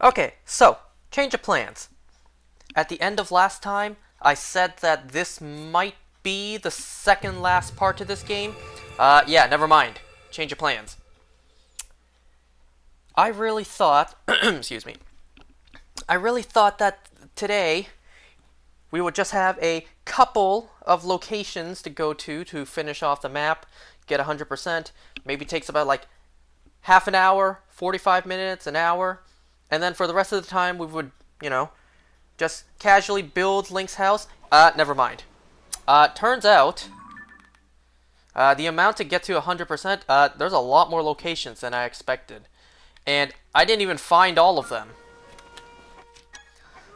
Okay, so, change of plans. At the end of last time, I said that this might be the second last part to this game. Yeah, never mind. Change of plans. I really thought, excuse me, I really thought that today we would just have a couple of locations to go to finish off the map, get 100%. Maybe takes about like half an hour, 45 minutes, an hour. And then for the rest of the time, we would, just casually build Link's house. Never mind. Turns out, the amount to get to 100%, there's a lot more locations than I expected. And I didn't even find all of them.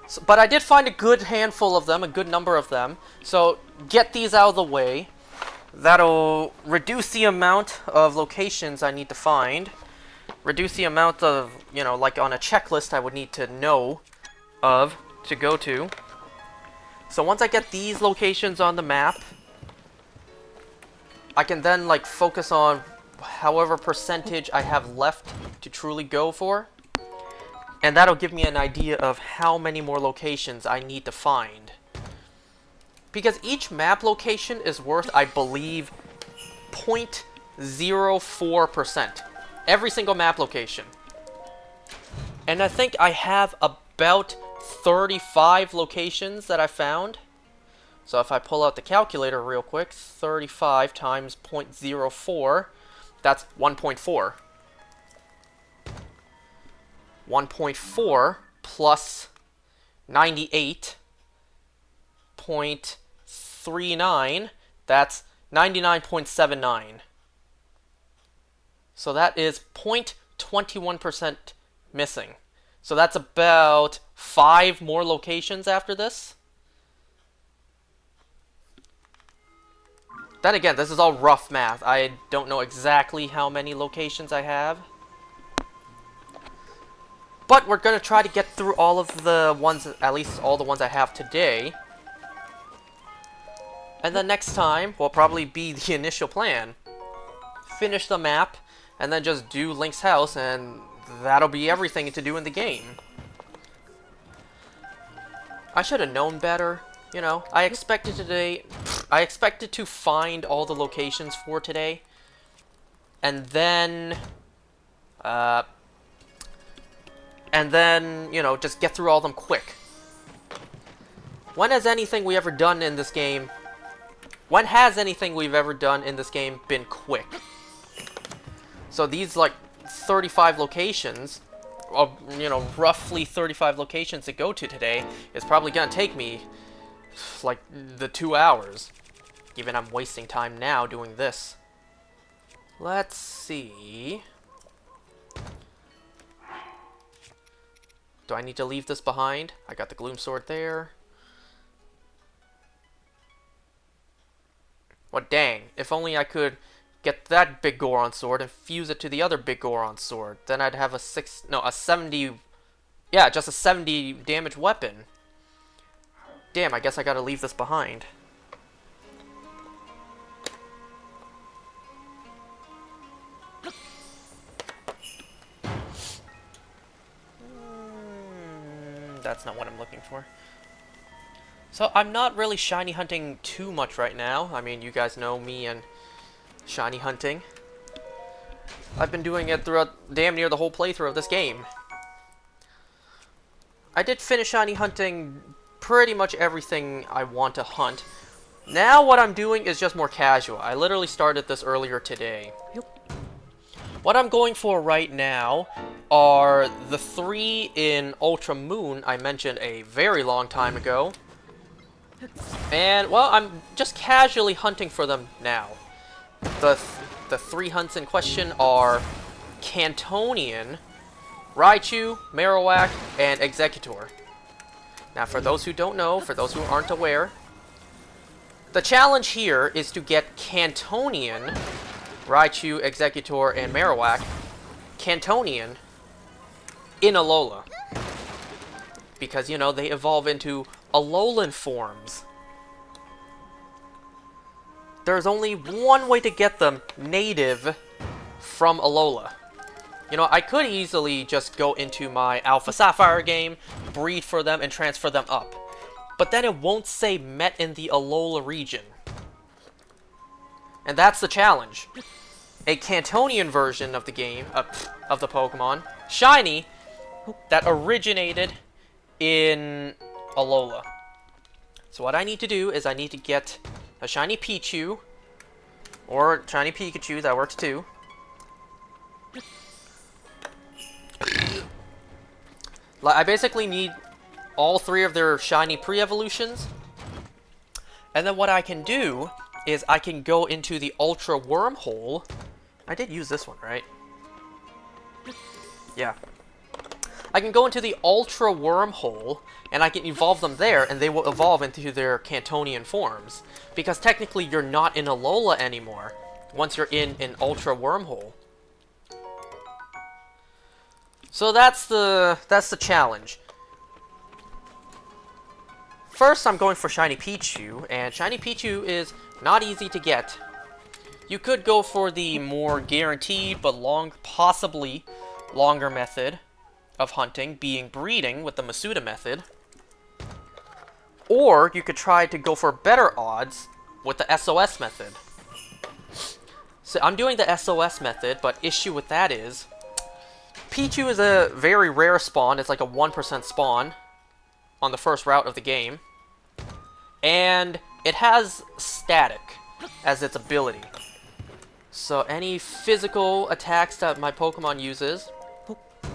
So, but I did find a good handful of them, a good number of them. So, get these out of the way. That'll reduce the amount of locations I need to find. Reduce the amount of, like on a checklist I would need to know of to go to. So once I get these locations on the map, I can then like focus on however percentage I have left to truly go for. And that'll give me an idea of how many more locations I need to find. Because each map location is worth, I believe, 0.04%. Every single map location. And I think I have about 35 locations that I found. So if I pull out the calculator real quick, 35 times 0.04, that's 1.4. 1.4 plus 98.39, that's 99.79. So that is 0.21% missing. So that's about 5 more locations after this. Then again, this is all rough math. I don't know exactly how many locations I have. But we're going to try to get through all of the ones, at least all the ones I have today. And then next time will probably be the initial plan. Finish the map, and then just do Link's house, and that'll be everything to do in the game. I should have known better, I expected to find all the locations for today. And then, just get through all of them quick. When has anything we've ever done in this game been quick? So these, like, 35 locations, roughly 35 locations to go to today, is probably gonna take me, like, the 2 hours. Even I'm wasting time now doing this. Let's see. Do I need to leave this behind? I got the Gloom Sword there. Well, dang. If only I could get that big Goron sword and fuse it to the other big Goron sword. Then I'd have a 70... Yeah, just a 70 damage weapon. Damn, I guess I gotta leave this behind. That's not what I'm looking for. So, I'm not really shiny hunting too much right now. I mean, you guys know me and shiny hunting. I've been doing it throughout damn near the whole playthrough of this game. I did finish shiny hunting pretty much everything I want to hunt. Now what I'm doing is just more casual. I literally started this earlier today. What I'm going for right now are the 3 in Ultra Moon I mentioned a very long time ago. And, well, I'm just casually hunting for them now. The 3 hunts in question are Cantonian, Raichu, Marowak, and Exeggutor. Now, for those who don't know, for those who aren't aware, the challenge here is to get Cantonian, Raichu, Exeggutor, and Marowak, Cantonian, in Alola. Because, they evolve into Alolan forms. There's only one way to get them native from Alola. You know, I could easily just go into my Alpha Sapphire game, breed for them, and transfer them up. But then it won't say met in the Alola region. And that's the challenge. A Cantonian version of the game, of the Pokemon, Shiny, that originated in Alola. So what I need to do is I need to get a Shiny Pichu, or Shiny Pikachu, that works too. I basically need all 3 of their Shiny pre-evolutions. And then what I can do is I can go into the Ultra Wormhole. I did use this one, right? Yeah. I can go into the Ultra Wormhole, and I can evolve them there, and they will evolve into their Cantonian forms. Because technically you're not in Alola anymore, once you're in an Ultra Wormhole. So that's the challenge. First, I'm going for Shiny Pichu, and Shiny Pichu is not easy to get. You could go for the more guaranteed, but possibly longer method of hunting, being breeding with the Masuda method. Or you could try to go for better odds with the SOS method. So I'm doing the SOS method, but issue with that is Pichu is a very rare spawn. It's like a 1% spawn on the first route of the game. And it has static as its ability. So any physical attacks that my Pokemon uses,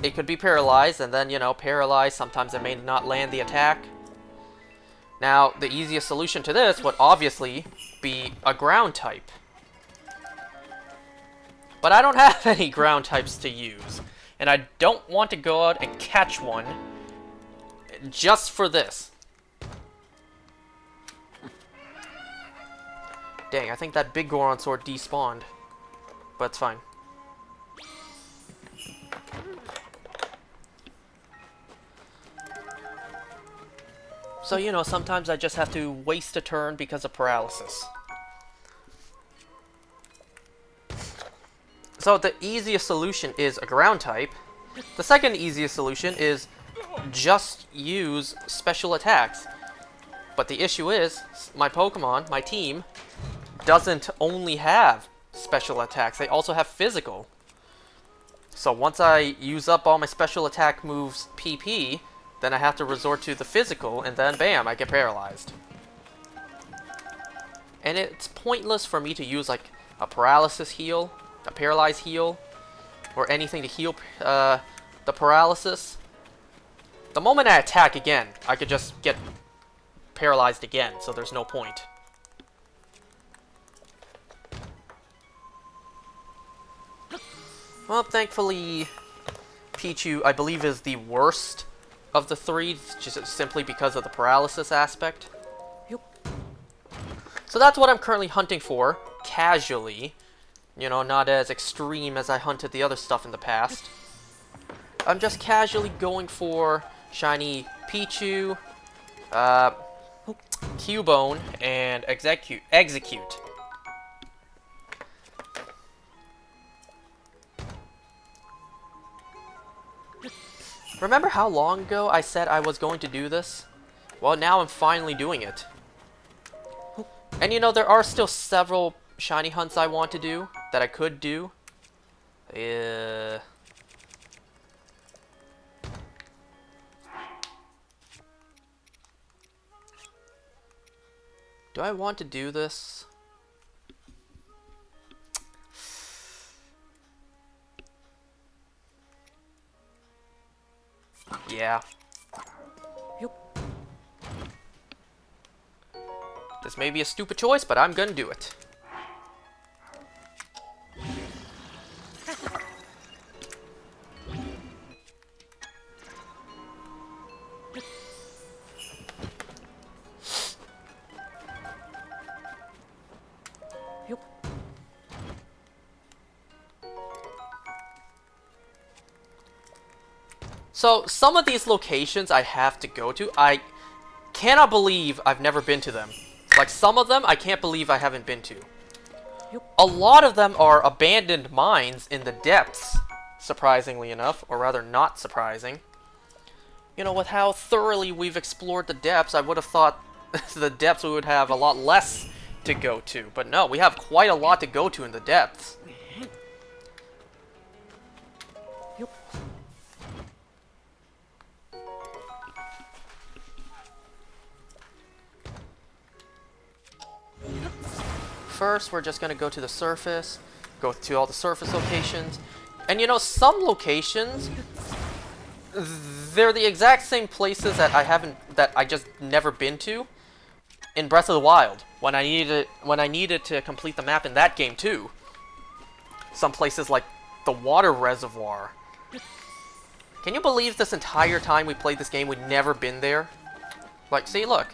it could be paralyzed, and then, you know, paralyzed, sometimes it may not land the attack. Now, the easiest solution to this would obviously be a ground type. But I don't have any ground types to use. And I don't want to go out and catch one just for this. Dang, I think that big Goron sword despawned. But it's fine. So, you know, sometimes I just have to waste a turn because of paralysis. So the easiest solution is a ground type. The second easiest solution is just use special attacks. But the issue is, my Pokemon, my team, doesn't only have special attacks, they also have physical. So once I use up all my special attack moves PP, then I have to resort to the physical, and then bam, I get paralyzed. And it's pointless for me to use like a paralysis heal, a paralyze heal, or anything to heal the paralysis. The moment I attack again, I could just get paralyzed again, so there's no point. Well, thankfully, Pichu, I believe, is the worst of the 3, just simply because of the paralysis aspect. Yep. So that's what I'm currently hunting for, casually. You know, not as extreme as I hunted the other stuff in the past. I'm just casually going for Shiny Pichu, Cubone, and Execute. Remember how long ago I said I was going to do this? Well, now I'm finally doing it. And you know, there are still several shiny hunts I want to do, that I could do. Do I want to do this? Yeah. Yep. This may be a stupid choice, but I'm gonna do it. Yep. So, some of these locations I have to go to, I cannot believe I've never been to them. Like, some of them, I can't believe I haven't been to. A lot of them are abandoned mines in the depths surprisingly enough, or rather not surprising. You know, with how thoroughly we've explored the depths, I would have thought the depths we would have a lot less to go to. But no, we have quite a lot to go to in the depths. First, we're just going to go to the surface, go to all the surface locations. And you know, some locations, they're the exact same places that I just never been to in Breath of the Wild when I needed to complete the map in that game too. Some places like the water reservoir. Can you believe this entire time we played this game we'd never been there? Like, see, look.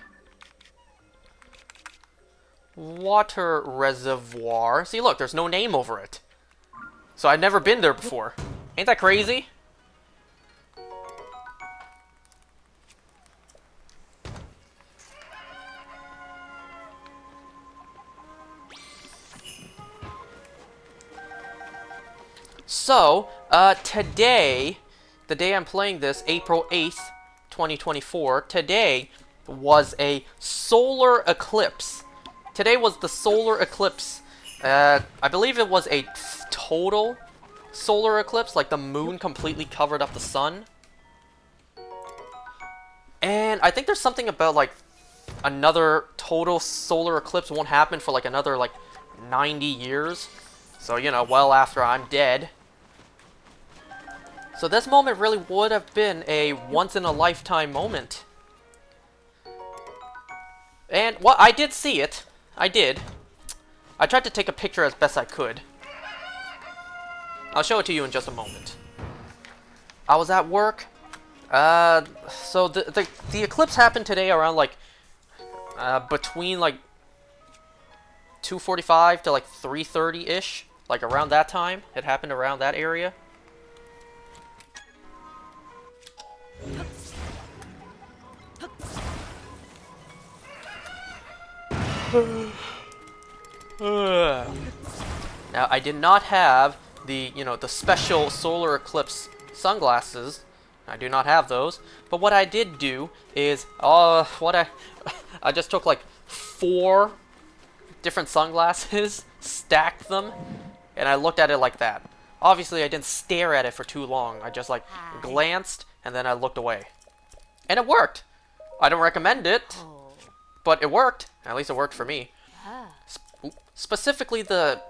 Water reservoir. See, look, there's no name over it. So I've never been there before. Ain't that crazy? So, today, the day I'm playing this, April 8th, 2024, today was a solar eclipse. Today was the solar eclipse. I believe it was a total solar eclipse, like the moon completely covered up the sun. And I think there's something about, like, another total solar eclipse won't happen for, like, another, like, 90 years. So, you know, well after I'm dead. So this moment really would have been a once-in-a-lifetime moment. And, well, I did see it. I did. I tried to take a picture as best I could. I'll show it to you in just a moment. I was at work. So the eclipse happened today around, like, between, like, 2:45 to, like, 3:30-ish. Like, around that time. It happened around that area. Now, I did not have the, you know, the special solar eclipse sunglasses. I do not have those. But what I did do is, I just took like 4 different sunglasses, stacked them, and I looked at it like that. Obviously, I didn't stare at it for too long. I just, like, glanced, and then I looked away. And it worked. I don't recommend it, but it worked. At least it worked for me. Specifically, the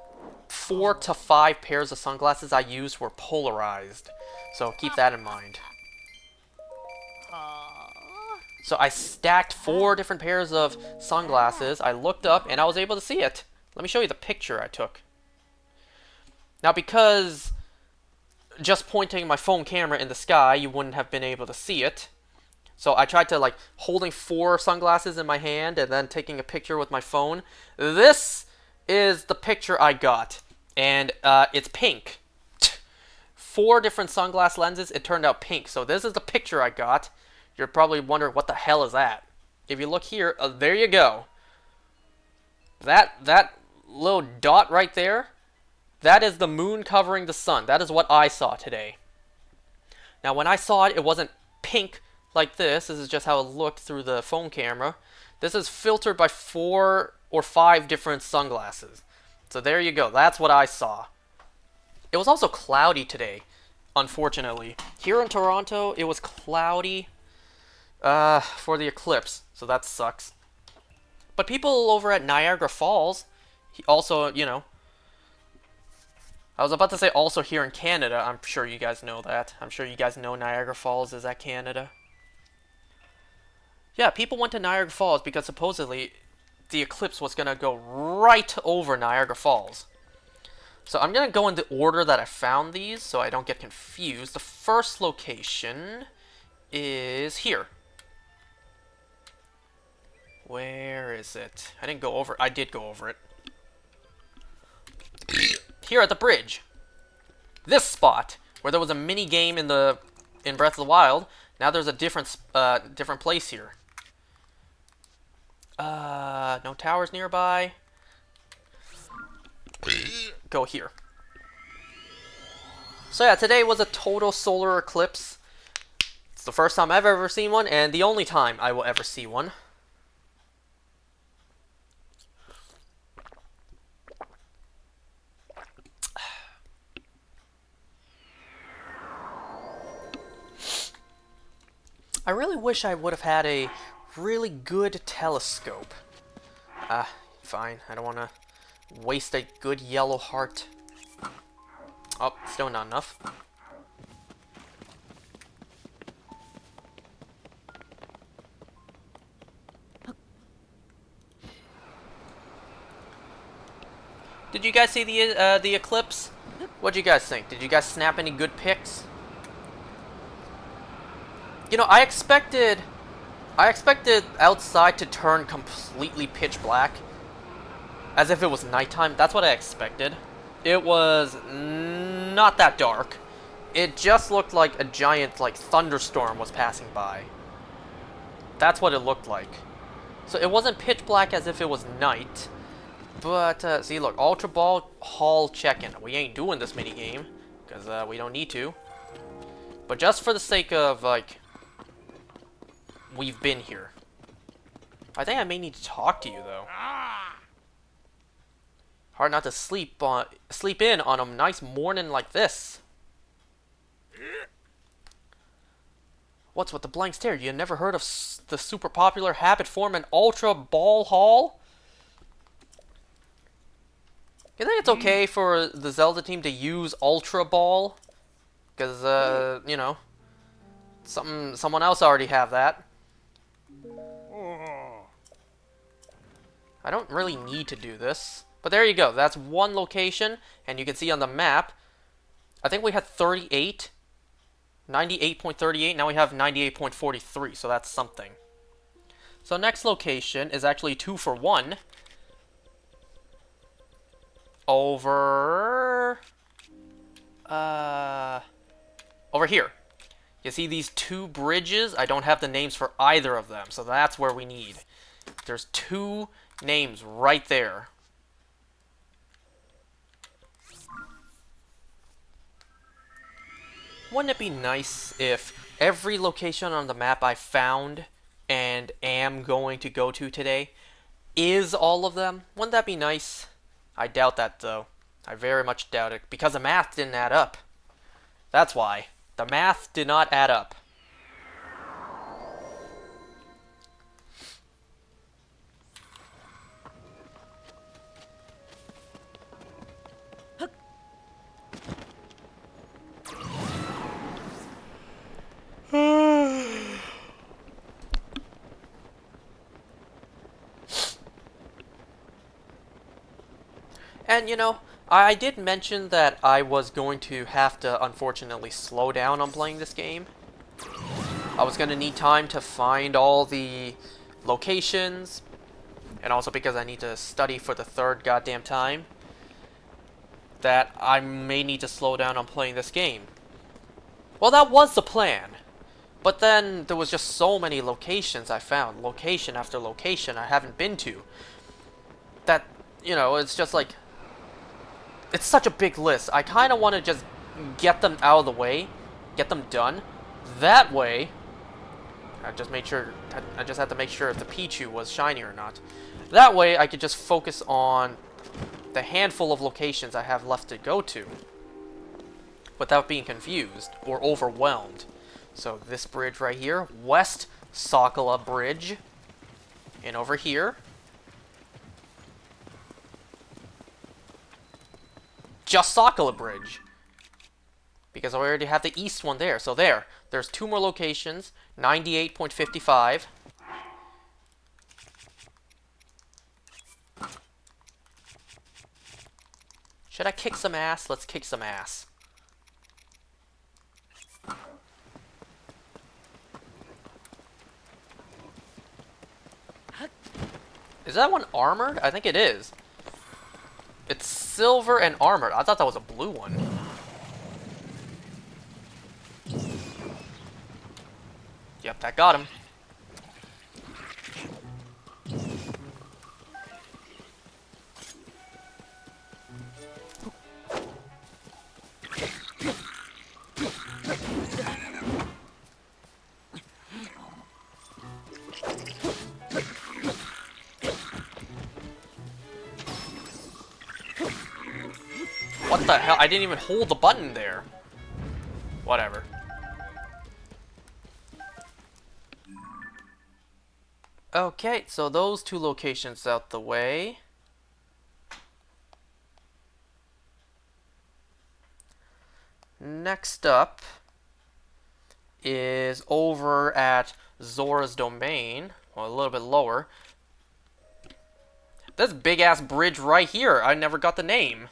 4 to 5 pairs of sunglasses I used were polarized. So keep that in mind. So I stacked 4 different pairs of sunglasses. I looked up, and I was able to see it. Let me show you the picture I took. Now, because just pointing my phone camera in the sky, you wouldn't have been able to see it. So I tried to, like, holding 4 sunglasses in my hand and then taking a picture with my phone. This is the picture I got. And it's pink. 4 different sunglass lenses, it turned out pink. So this is the picture I got. You're probably wondering, what the hell is that? If you look here, there you go. That little dot right there, that is the moon covering the sun. That is what I saw today. Now, when I saw it, it wasn't pink like this. This is just how it looked through the phone camera. This is filtered by 4 or 5 different sunglasses. So there you go. That's what I saw. It was also cloudy today, unfortunately. Here in Toronto, it was cloudy for the eclipse, so that sucks. But people over at Niagara Falls, also, you know, I was about to say also here in Canada. I'm sure you guys know that. I'm sure you guys know Niagara Falls is at Canada. Yeah, people went to Niagara Falls because supposedly the eclipse was going to go right over Niagara Falls. So I'm going to go in the order that I found these so I don't get confused. The first location is here. Where is it? I didn't go over it. I did go over it. Here at the bridge. This spot, where there was a mini game in Breath of the Wild, now there's a different place here. No towers nearby. Go here. So yeah, today was a total solar eclipse. It's the first time I've ever seen one, and the only time I will ever see one. I really wish I would have had a really good telescope. Fine. I don't want to waste a good yellow heart. Oh, still not enough. Did you guys see the eclipse? What do you guys think? Did you guys snap any good pics? You know, I expected outside to turn completely pitch black, as if it was nighttime. That's what I expected. It was not that dark. It just looked like a giant, like, thunderstorm was passing by. That's what it looked like. So it wasn't pitch black as if it was night. But, see, look, Ultra Ball Hall check-in. We ain't doing this mini-game, because we don't need to. But just for the sake of, like, we've been here. I think I may need to talk to you, though. Hard not to sleep in on a nice morning like this. What's with the blank stare? You never heard of the super popular habit form in Ultra Ball Hall? You think it's okay for the Zelda team to use Ultra Ball? Because, you know, someone else already have that. I don't really need to do this. But there you go. That's one location. And you can see on the map, I think we had 38. 98.38. Now we have 98.43. So that's something. So next location is actually 2 for 1. Over here. You see these 2 bridges? I don't have the names for either of them, so that's where we need. There's 2 names right there. Wouldn't it be nice if every location on the map I found and am going to go to today is all of them? Wouldn't that be nice? I doubt that, though. I very much doubt it, because the math didn't add up. That's why. The math did not add up. And, you know, I did mention that I was going to have to, unfortunately, slow down on playing this game. I was going to need time to find all the locations, and also because I need to study for the 3rd goddamn time, that I may need to slow down on playing this game. Well, that was the plan. But then there was just so many locations I found, location after location I haven't been to, that, you know, it's just like, it's such a big list. I kind of want to just get them out of the way, get them done. That way, I just had to make sure if the Pichu was shiny or not. That way, I could just focus on the handful of locations I have left to go to, without being confused or overwhelmed. So this bridge right here, West Sakala Bridge, and over here, just Sakala Bridge, because I already have the east one there. So there's 2 more locations, 98.55. Should I kick some ass? Let's kick some ass. Is that one armored? I think it is. It's silver and armored. I thought that was a blue one. Yep, that got him. What the hell? I didn't even hold the button there. Whatever. Okay, so those two locations out the way. Next up is over at Zora's Domain, well, a little bit lower. This big-ass bridge right here, I never got the name.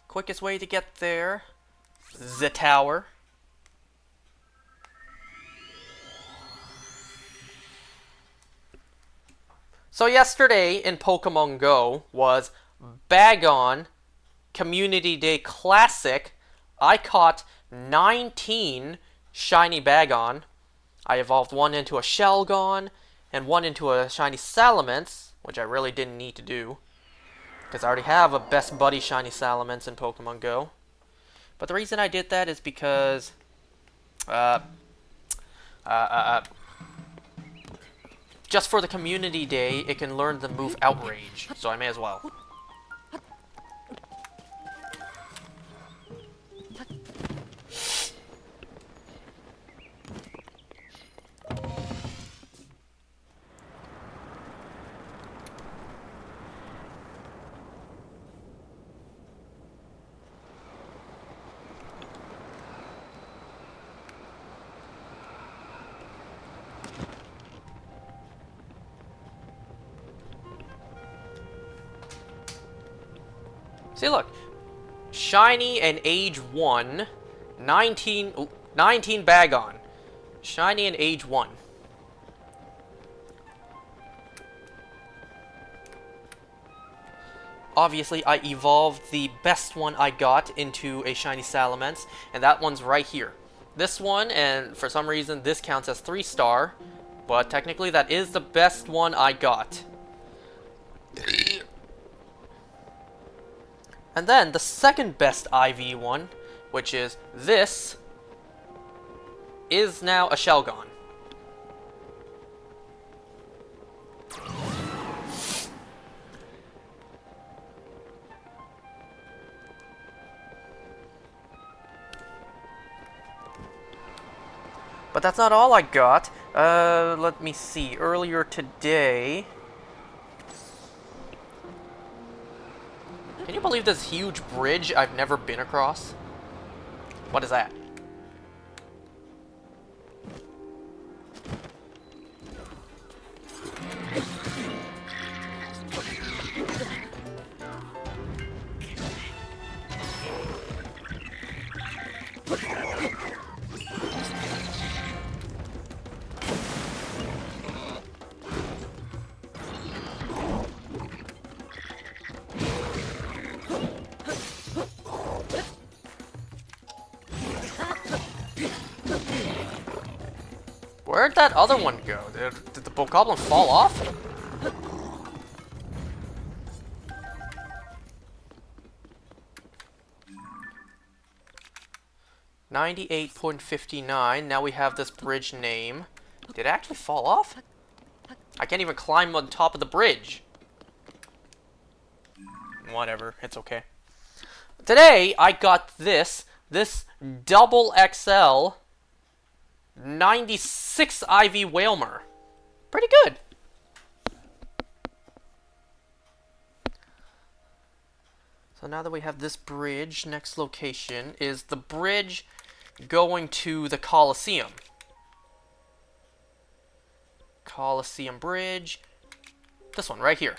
Quickest way to get there, the tower. So yesterday in Pokemon Go was Bagon Community Day Classic. I caught 19 shiny Bagon. I evolved one into a Shelgon and one into a shiny Salamence, which I really didn't need to do, because I already have a best buddy shiny Salamence in Pokemon Go. But the reason I did that is because just for the community day, it can learn the move Outrage, so I may as well. See, look. Shiny and age 1. 19 Bagon. Shiny and age 1. Obviously, I evolved the best one I got into a shiny Salamence, and that one's right here. This one, and for some reason, this counts as 3-star, but technically that is the best one I got. And then the second best IV one, which is this, is now a Shelgon. But that's not all I got. Let me see. Earlier today... Can you believe this huge bridge I've never been across? What is that? Where'd that other one go? Did the Bokoblin fall off? $98.59. Now we have this bridge name. Did it actually fall off? I can't even climb on top of the bridge. Whatever, it's okay. Today, I got this double XL 96 IV Wailmer. Pretty good. So now that we have this bridge, next location is the bridge going to the Colosseum. Colosseum Bridge. This one right here.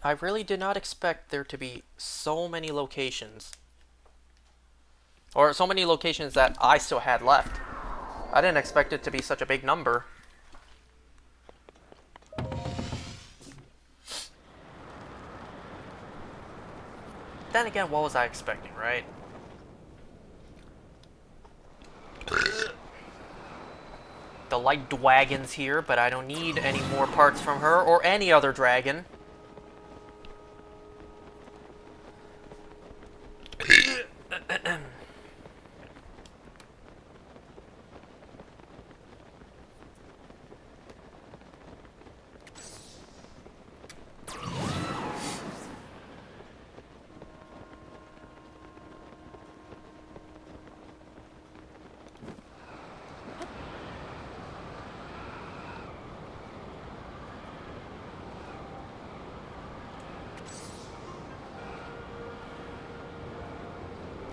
I really did not expect there to be so many locations. Or so many locations that I still had left. I didn't expect it to be such a big number. Then again, what was I expecting, right? the light dragons here, but I don't need any more parts from her or any other dragon.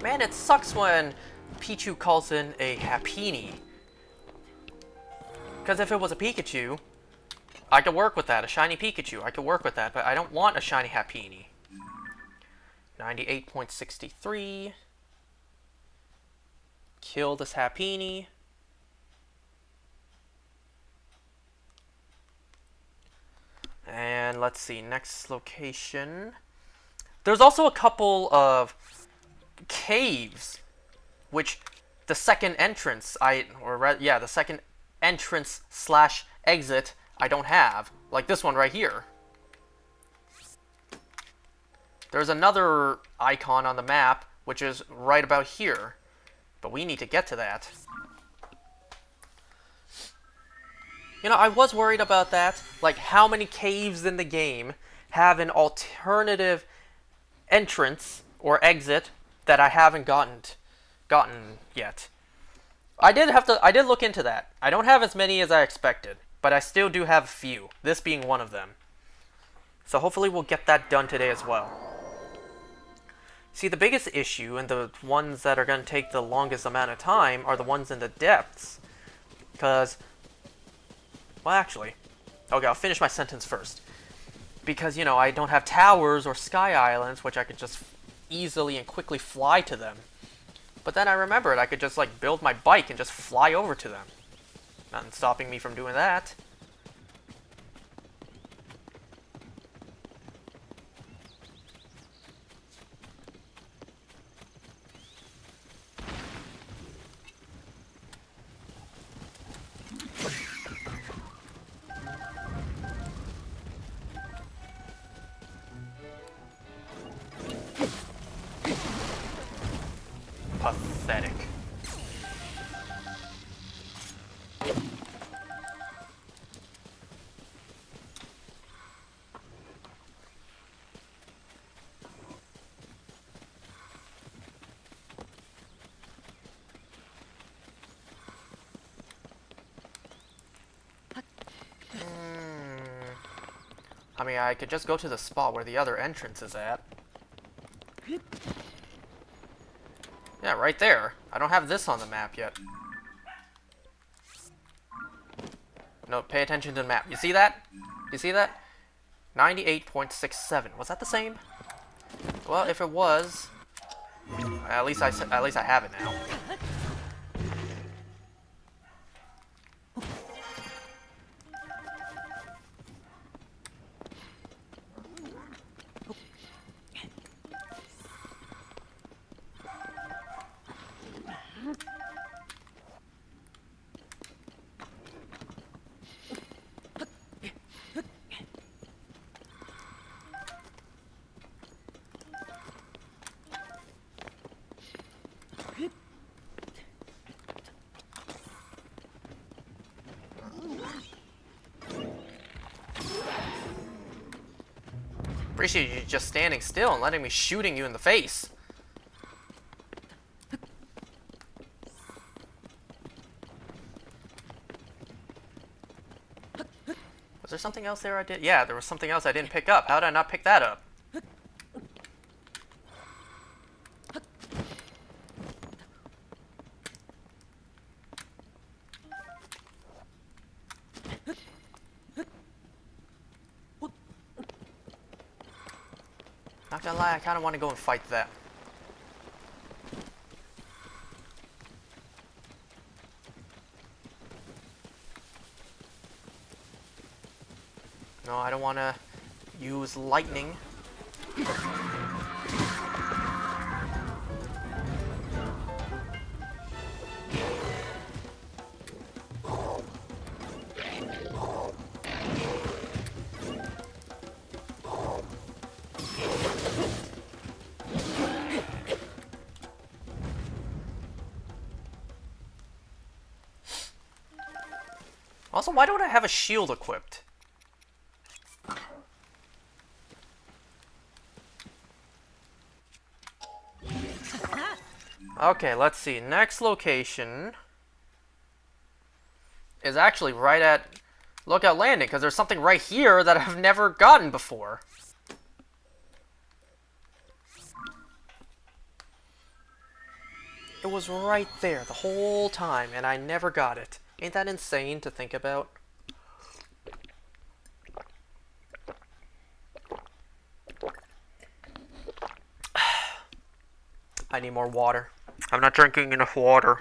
Man, it sucks when Pichu calls in a Happiny. Because if it was a Pikachu, I could work with that. A shiny Pikachu, I could work with that. But I don't want a shiny Happiny. 98.63. Kill this Happiny. And let's see, next location. There's also a couple of caves, which the second entrance the second entrance slash exit I don't have, like this one right here. There's another icon on the map which is right about here, but we need to get to that. You know, I was worried about that, like how many caves in the game have an alternative entrance or exit that I haven't gotten yet. I did look into that. I don't have as many as I expected, but I still do have a few, this being one of them. So hopefully we'll get that done today as well. See, the biggest issue, and the ones that are going to take the longest amount of time, are the ones in the depths. Because, well actually, okay, I'll finish my sentence first. Because, you know, I don't have towers or sky islands, which I could just easily and quickly fly to them. But then I remembered I could just like build my bike and just fly over to them. Nothing stopping me from doing that. Pathetic. I mean, I could just go to the spot where the other entrance is at. Yeah, right there. I don't have this on the map yet. No, pay attention to the map. You see that? You see that? 98.67. Was that the same? Well, if it was, at least I have it now. Appreciate you just standing still and letting me shooting you in the face. Was there something else there I did? Yeah, there was something else I didn't pick up. How did I not pick that up? Not gonna lie, I kind of want to go and fight that. No, I don't want to use lightning. Also, why don't I have a shield equipped? Okay, let's see. Next location is actually right at Lookout Landing, because there's something right here that I've never gotten before. It was right there the whole time, and I never got it. Ain't that insane to think about? I need more water. I'm not drinking enough water.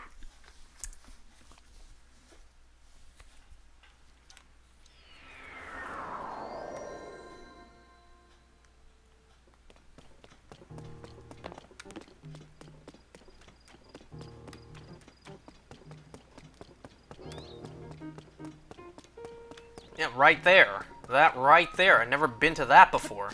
Yeah, right there. That right there. I've never been to that before.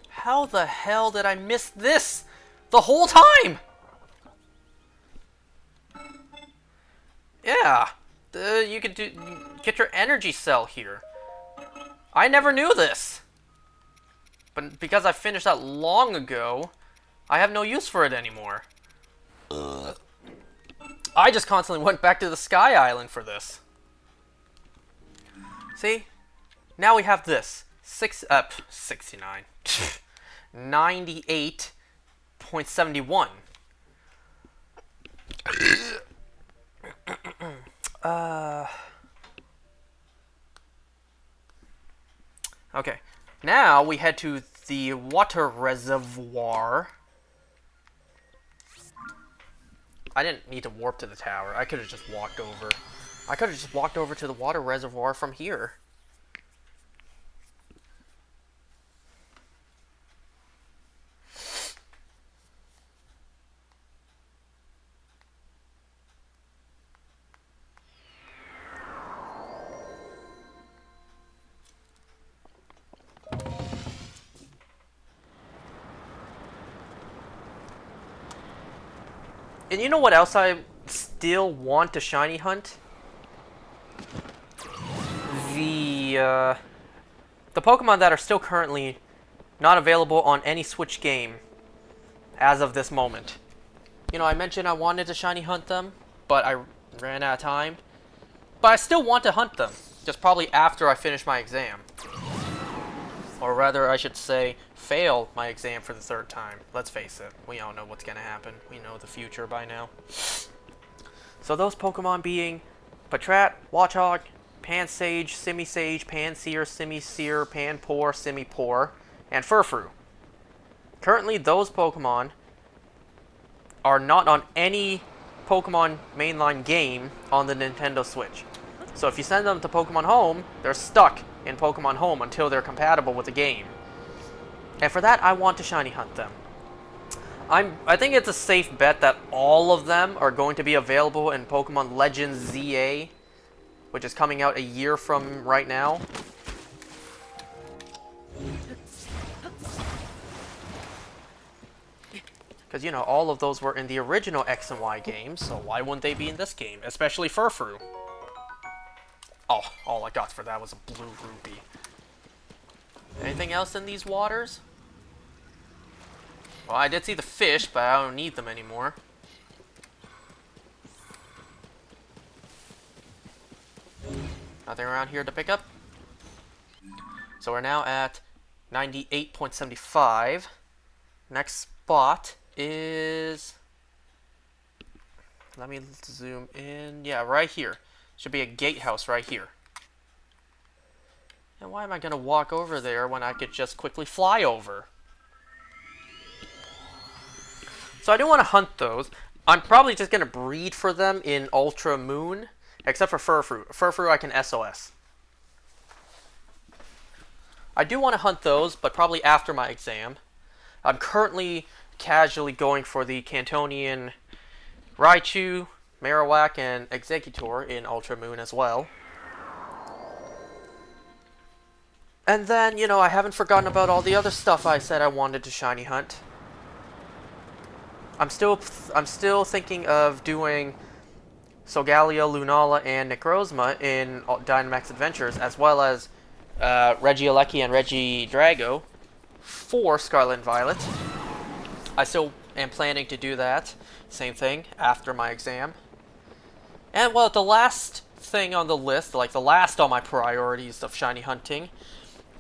How the hell did I miss this the whole time? Yeah, you could get your energy cell here. I never knew this. But because I finished that long ago, I have no use for it anymore. I just constantly went back to the Sky Island for this. See? Now we have this. 69. 98.71. Okay. Now we head to the water reservoir. I didn't need to warp to the tower. I could have just walked over. I could have just walked over to the water reservoir from here. And you know what else I still want to shiny hunt? The Pokemon that are still currently not available on any Switch game as of this moment. You know, I mentioned I wanted to shiny hunt them, but I ran out of time. But I still want to hunt them, just probably after I finish my exam. Or rather, I should say, fail my exam for the third time. Let's face it, we all know what's going to happen. We know the future by now. So those Pokemon being Patrat, Watchog, Pansage, Simisage, Pansear, Simisear, Panpour, Simipour, and Furfrou. Currently, those Pokemon are not on any Pokemon mainline game on the Nintendo Switch. So if you send them to Pokemon Home, they're stuck in Pokemon Home until they're compatible with the game. And for that, I want to shiny hunt them. I think it's a safe bet that all of them are going to be available in Pokemon Legends ZA, which is coming out a year from right now. Because, you know, all of those were in the original X and Y games, so why wouldn't they be in this game? Especially Furfrou. Oh, all I got for that was a blue rupee. Anything else in these waters? Well, I did see the fish, but I don't need them anymore. Nothing around here to pick up. So we're now at 98.75. Next spot is... Let me zoom in. Yeah, right here. Should be a gatehouse right here. And why am I going to walk over there when I could just quickly fly over? So I do want to hunt those. I'm probably just going to breed for them in Ultra Moon, except for Furfrou. Furfrou I can SOS. I do want to hunt those, but probably after my exam. I'm currently casually going for the Cantonian Raichu, Marowak, and Exeggutor in Ultra Moon as well. And then, you know, I haven't forgotten about all the other stuff I said I wanted to shiny hunt. I'm still thinking of doing Solgaleo, Lunala, and Necrozma in Dynamax Adventures, as well as Regieleki and Regidrago for Scarlet and Violet. I still am planning to do that. Same thing after my exam. And well, the last thing on the list, like the last on my priorities of shiny hunting,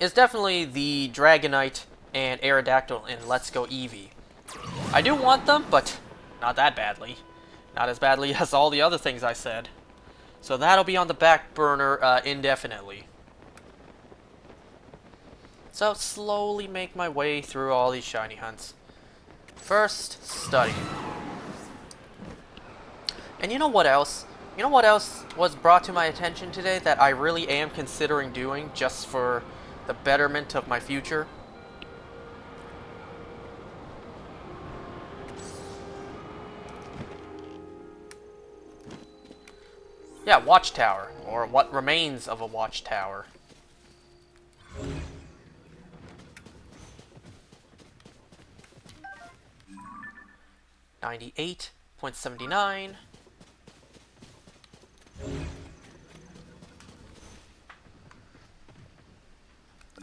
is definitely the Dragonite and Aerodactyl in Let's Go Eevee. I do want them, but not that badly. Not as badly as all the other things I said. So that'll be on the back burner indefinitely. So slowly make my way through all these shiny hunts. First, study. And you know what else? You know what else was brought to my attention today that I really am considering doing just for the betterment of my future? Yeah, Watchtower, or what remains of a Watchtower. $98.79.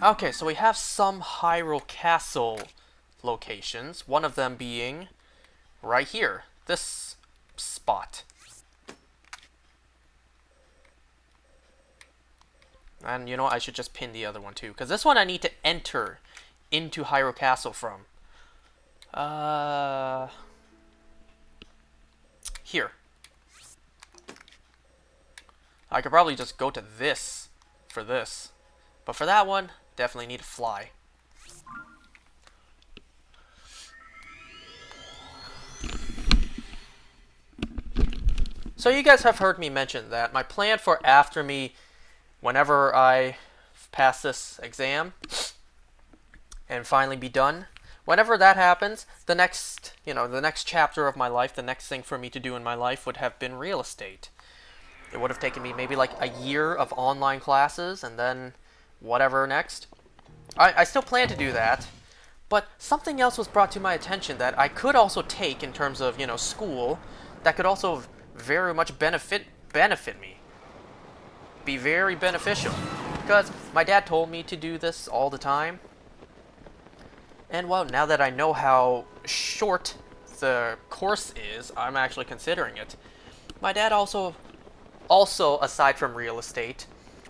Okay, so we have some Hyrule Castle locations, one of them being right here, this spot. And you know what, I should just pin the other one too, because this one I need to enter into Hyrule Castle from. Here. I could probably just go to this for this. But for that one, definitely need to fly. So you guys have heard me mention that my plan for after me, whenever I pass this exam and finally be done, whenever that happens, the next chapter of my life, the next thing for me to do in my life would have been real estate. It would have taken me maybe like a year of online classes and then whatever next. I still plan to do that, but something else was brought to my attention that I could also take in terms of, school, that could also very much benefit me. Be very beneficial. Because my dad told me to do this all the time. And well, now that I know how short the course is, I'm actually considering it. My dad also aside from real estate,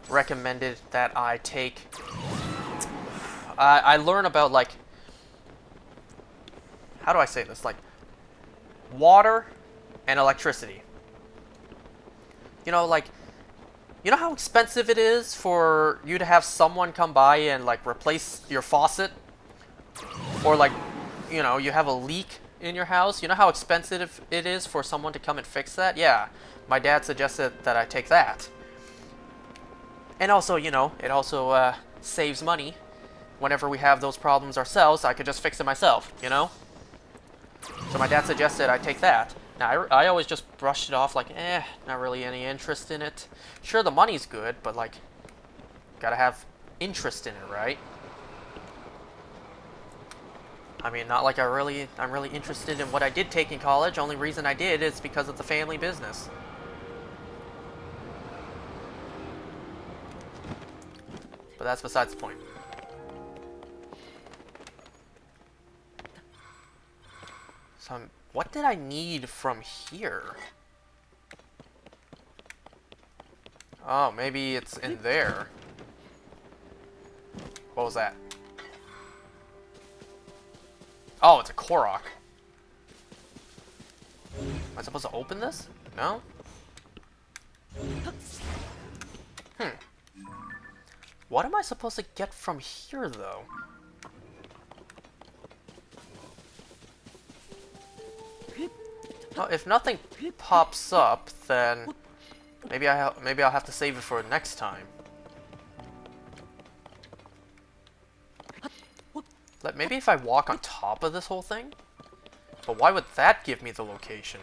recommended that I take I learn about, like, how do I say this, like water and electricity. Like, you know how expensive it is for you to have someone come by and like replace your faucet, or like, you have a leak in your house? You know how expensive it is for someone to come and fix that? Yeah, my dad suggested that I take that. And also, it also saves money. Whenever we have those problems ourselves, I could just fix it myself, So my dad suggested I take that. Now, I always just brushed it off like, not really any interest in it. Sure, the money's good, but like, gotta have interest in it, right? I mean, not like I'm really interested in what I did take in college. Only reason I did is because of the family business. But that's besides the point. So, what did I need from here? Oh, maybe it's in there. What was that? Oh, it's a Korok. Am I supposed to open this? No? What am I supposed to get from here, though? Well, if nothing pops up, then maybe I'll have to save it for next time. Maybe if I walk on top of this whole thing? But why would that give me the location?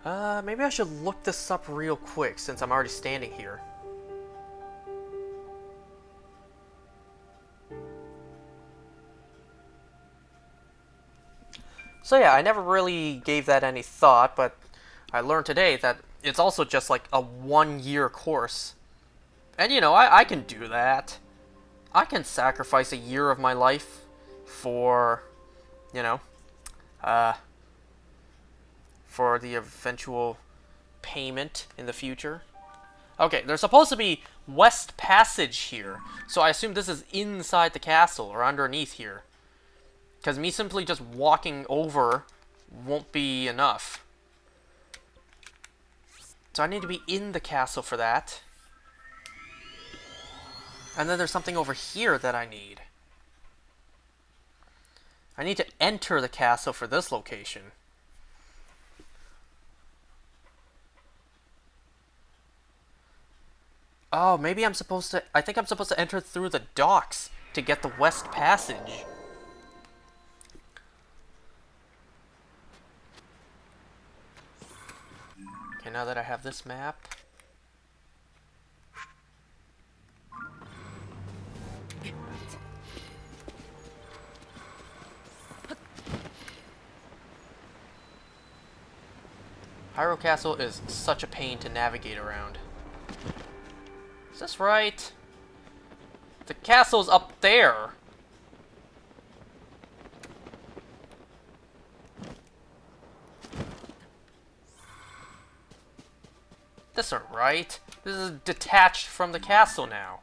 Maybe I should look this up real quick since I'm already standing here. So yeah, I never really gave that any thought, but I learned today that it's also just like a 1-year course. And you know, I can do that. I can sacrifice a year of my life for, you know, for the eventual payment in the future. Okay, there's supposed to be West Passage here, so I assume this is inside the castle or underneath here. Because me simply just walking over won't be enough. So I need to be in the castle for that. And then there's something over here that I need. I need to enter the castle for this location. Oh, maybe I'm supposed to... I think I'm supposed to enter through the docks to get the West Passage. Okay, now that I have this map... Hyrule Castle is such a pain to navigate around. Is this right? The castle's up there. This isn't right. This is detached from the castle now.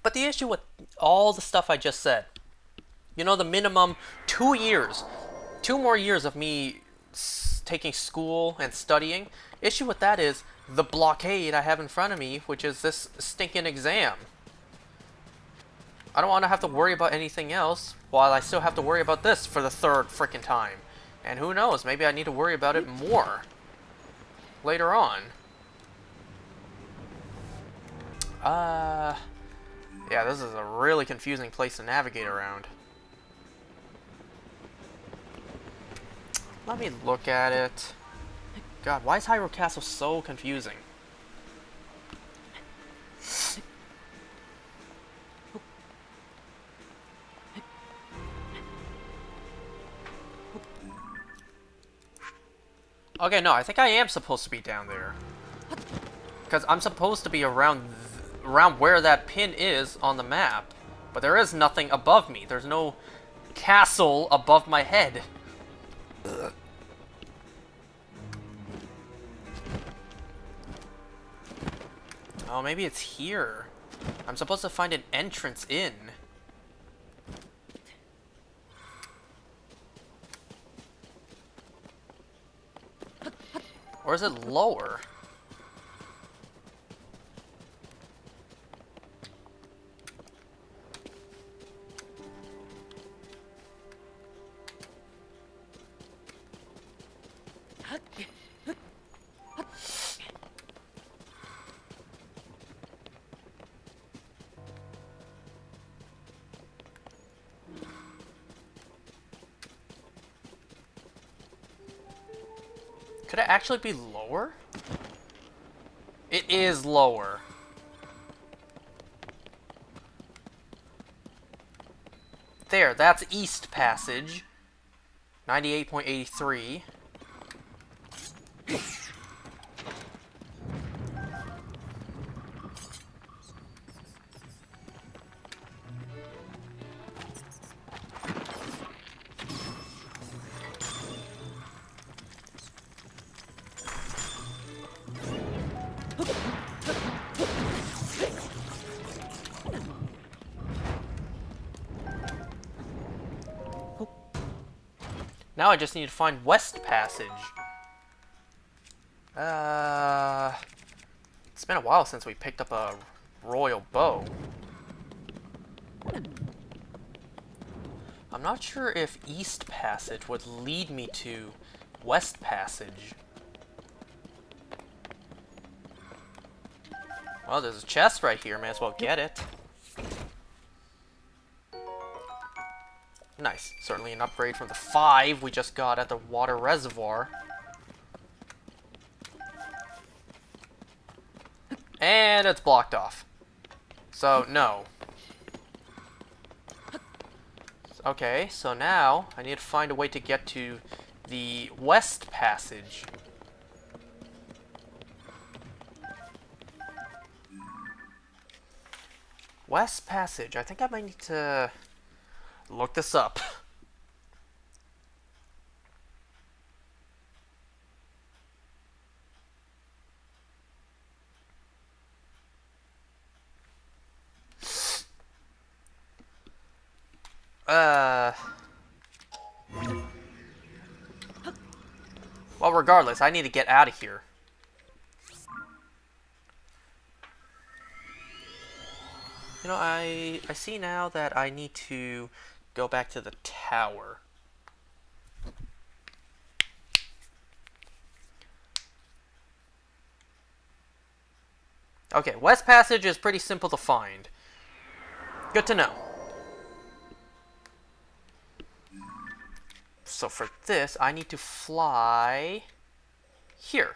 But the issue with all the stuff I just said, you know, the minimum 2 years, 2 more years of me taking school and studying, issue with that is the blockade I have in front of me, which is this stinking exam. I don't want to have to worry about anything else, while I still have to worry about this for the 3rd frickin' time. And who knows, maybe I need to worry about it more later on. Yeah, this is a really confusing place to navigate around. Let me look at it. God, why is Hyrule Castle so confusing? Okay, no, I think I am supposed to be down there. Because I'm supposed to be around where that pin is on the map. But there is nothing above me. There's no castle above my head. Ugh. Oh, maybe it's here. I'm supposed to find an entrance in. Or is it lower? Could it actually be lower? It is lower. There, that's East Passage. 98.83. Now I just need to find West Passage. It's been a while since we picked up a royal bow. I'm not sure if East Passage would lead me to West Passage. Well, there's a chest right here. May as well get it. Nice. Certainly an upgrade from the 5 we just got at the water reservoir. And it's blocked off. So, no. Okay, so now I need to find a way to get to the West Passage. West Passage. I think I might need to look this up. Well, regardless, I need to get out of here. You know, I see now that I need to go back to the tower. Okay, West Passage is pretty simple to find. Good to know. So for this, I need to fly here.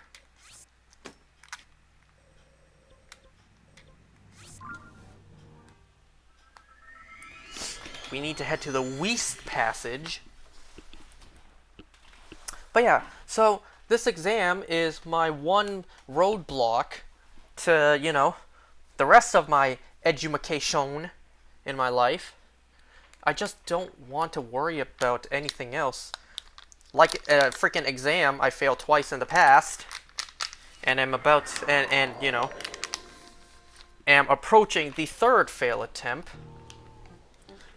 We need to head to the West Passage. But yeah, so this exam is my one roadblock to, you know, the rest of my education in my life. I just don't want to worry about anything else. Like a freaking exam, I failed twice in the past, and I'm about, and you know, am approaching the 3rd fail attempt.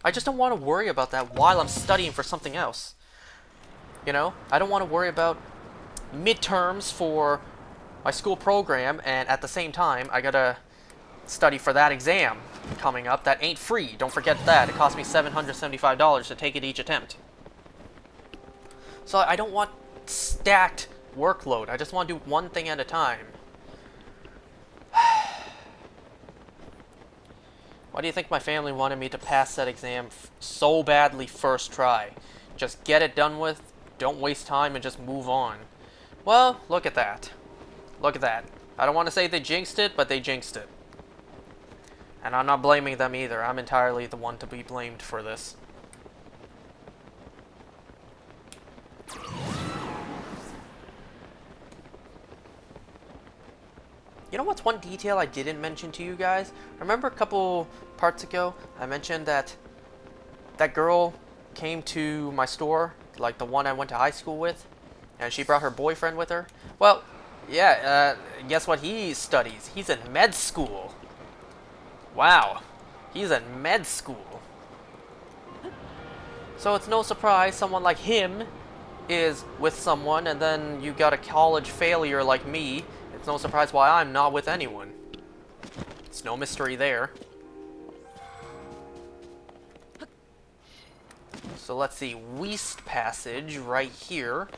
I just don't want to worry about that while I'm studying for something else. You know, I don't want to worry about midterms for my school program, and at the same time, I gotta study for that exam coming up that ain't free. Don't forget that. It cost me $775 to take it each attempt. So I don't want stacked workload. I just want to do one thing at a time. Why do you think my family wanted me to pass that exam so badly first try? Just get it done with, don't waste time, and just move on. Well, look at that. Look at that. I don't want to say they jinxed it, but they jinxed it. And I'm not blaming them either. I'm entirely the one to be blamed for this. You know what's one detail I didn't mention to you guys? Remember a couple parts ago, I mentioned that that girl came to my store, like the one I went to high school with, and she brought her boyfriend with her? Well, yeah, guess what he studies? He's in med school. Wow, he's in med school. So it's no surprise someone like him is with someone, and then you got a college failure like me. It's no surprise why I'm not with anyone. It's no mystery there. So let's see, West Passage right here.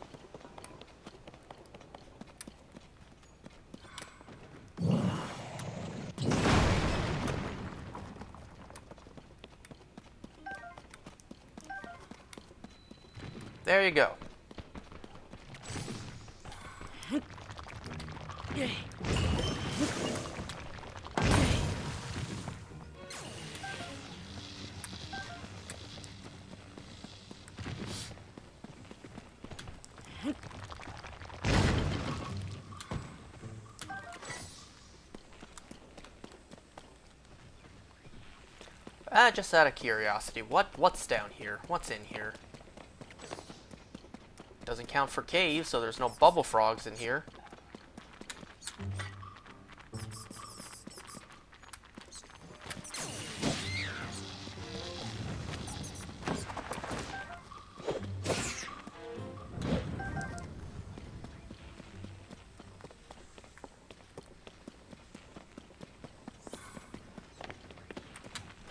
There you go. Just out of curiosity, what's down here? What's in here? Doesn't count for caves, so there's no bubble frogs in here.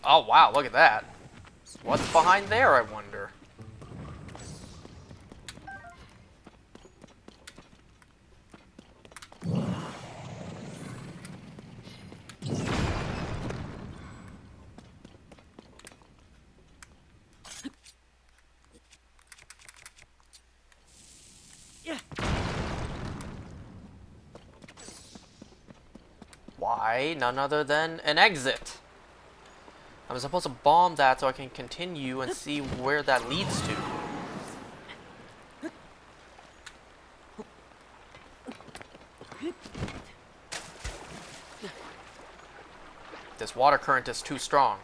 Oh wow, look at that. What's behind there, I wonder? by none other than an exit. I'm supposed to bomb that so I can continue and see where that leads to. This water current is too strong.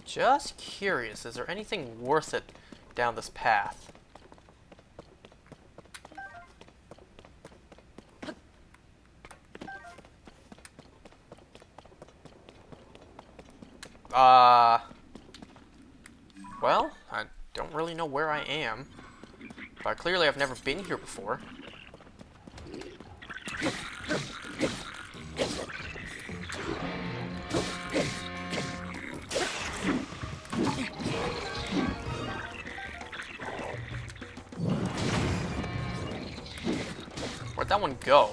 Just curious, is there anything worth it down this path? Well, I don't really know where I am, but clearly I've never been here before. Where'd that one go?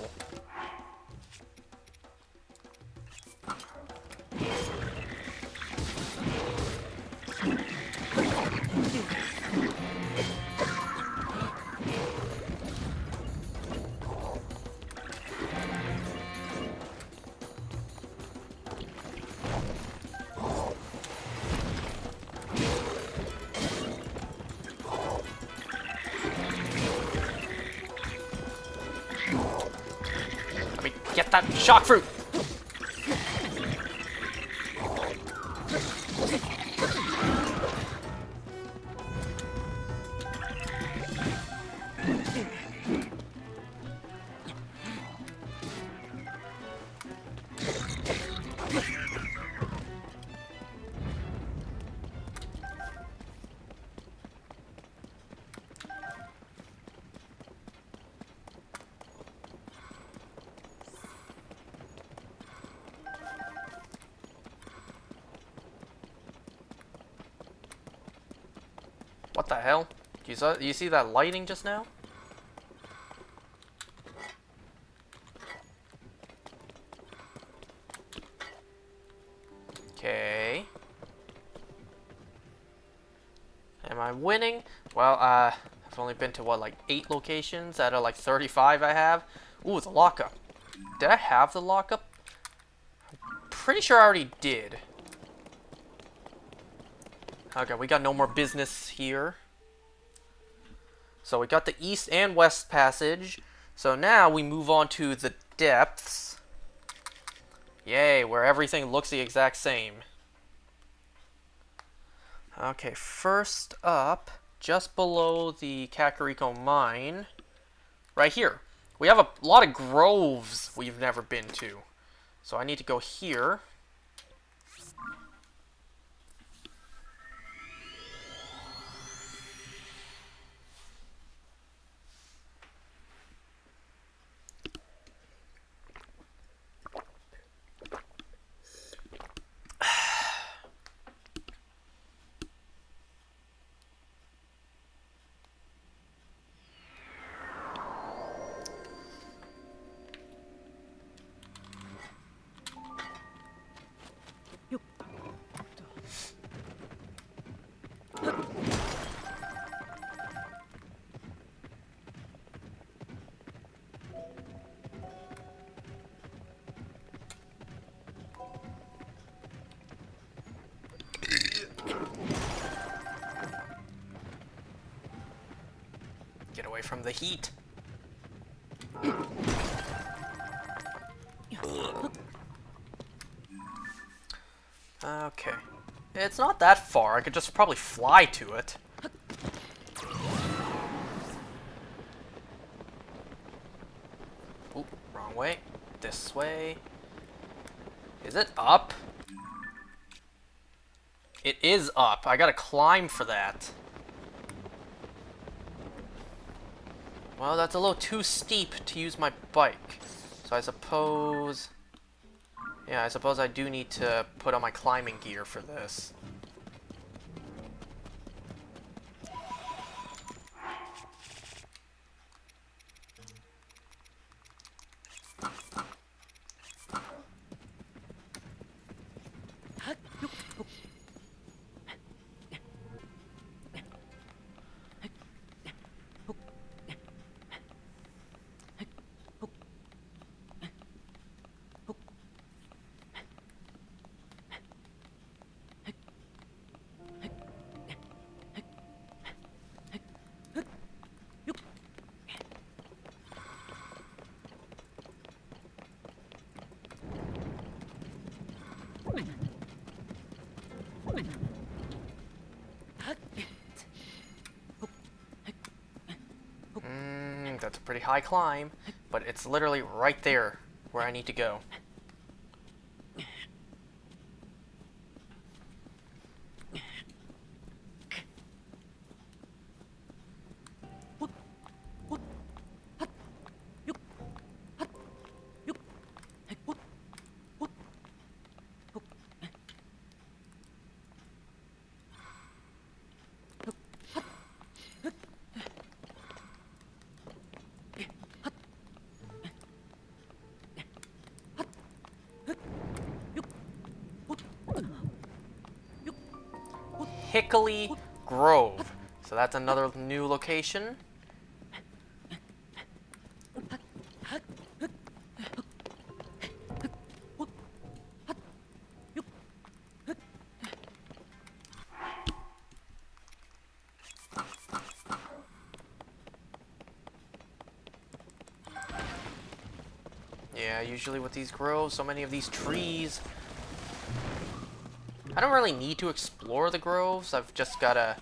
Get that shock fruit! What the hell? You see that lighting just now? Okay. Am I winning? Well, I've only been to what, like 8 locations out of like 35 I have. Ooh, the lockup. Did I have the lockup? Pretty sure I already did. Okay, we got no more business here. So we got the east and west passage. So now we move on to the depths. Yay, where everything looks the exact same. Okay, first up, just below the Kakariko mine, right here, we have a lot of groves we've never been to. So I need to go here. Get away from the heat. Okay. It's not that far. I could just probably fly to it. Oop, wrong way. This way. Is it up? It is up. I gotta climb for that. Well, that's a little too steep to use my bike. So I suppose... Yeah, I suppose I do need to put on my climbing gear for this. That's a pretty high climb, but it's literally right there where I need to go. Hickory Grove. So that's another new location. Yeah, usually with these groves, so many of these trees. I don't really need to explore the groves. I've just gotta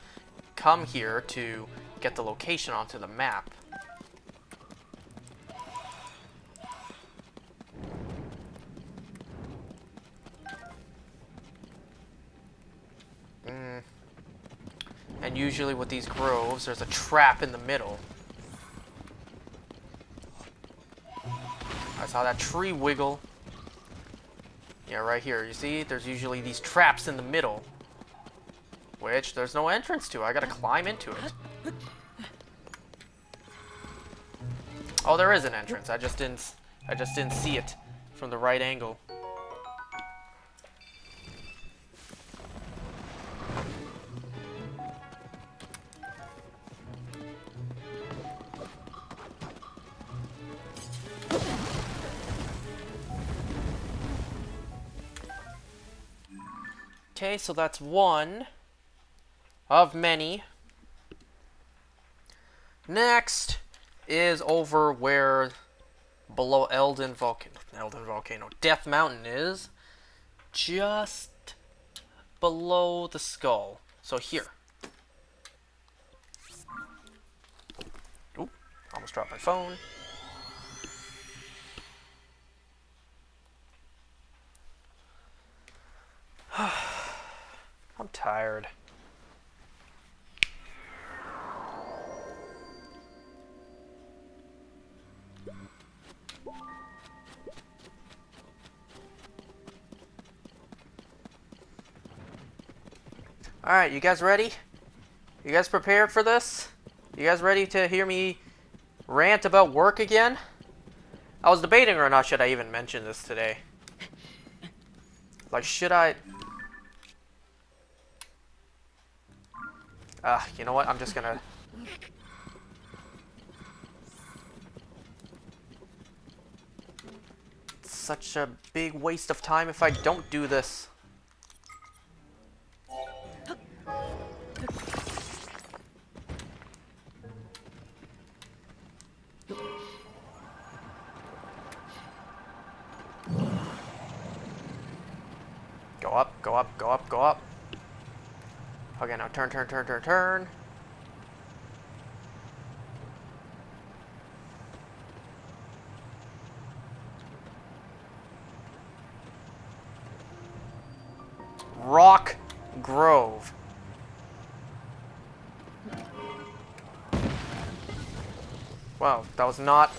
come here to get the location onto the map. And usually with these groves, there's a trap in the middle. I saw that tree wiggle. Yeah, right here. You see, there's usually these traps in the middle, which there's no entrance to. I gotta climb into it. Oh, there is an entrance. I just didn't see it from the right angle. Okay, so that's one of many. Next is over where below Death Mountain is, just below the skull. So here. Oop, almost dropped my phone. I'm tired. Alright, you guys ready? You guys prepared for this? You guys ready to hear me rant about work again? I was debating or not should I even mention this today. Like, should I... you know what? I'm just gonna... It's such a big waste of time if I don't do this. Go up, go up, go up, go up. Okay, now turn, turn, turn, turn, turn. Rock Grove. Wow, that was not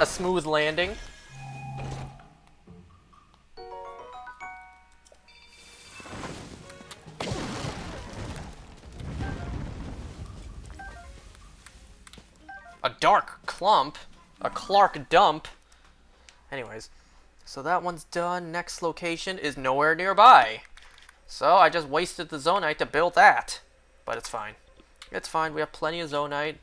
a smooth landing. A dark clump? A Clark dump? Anyways, so that one's done. Next location is nowhere nearby. So I just wasted the Zonite to build that. But it's fine. It's fine, we have plenty of Zonite.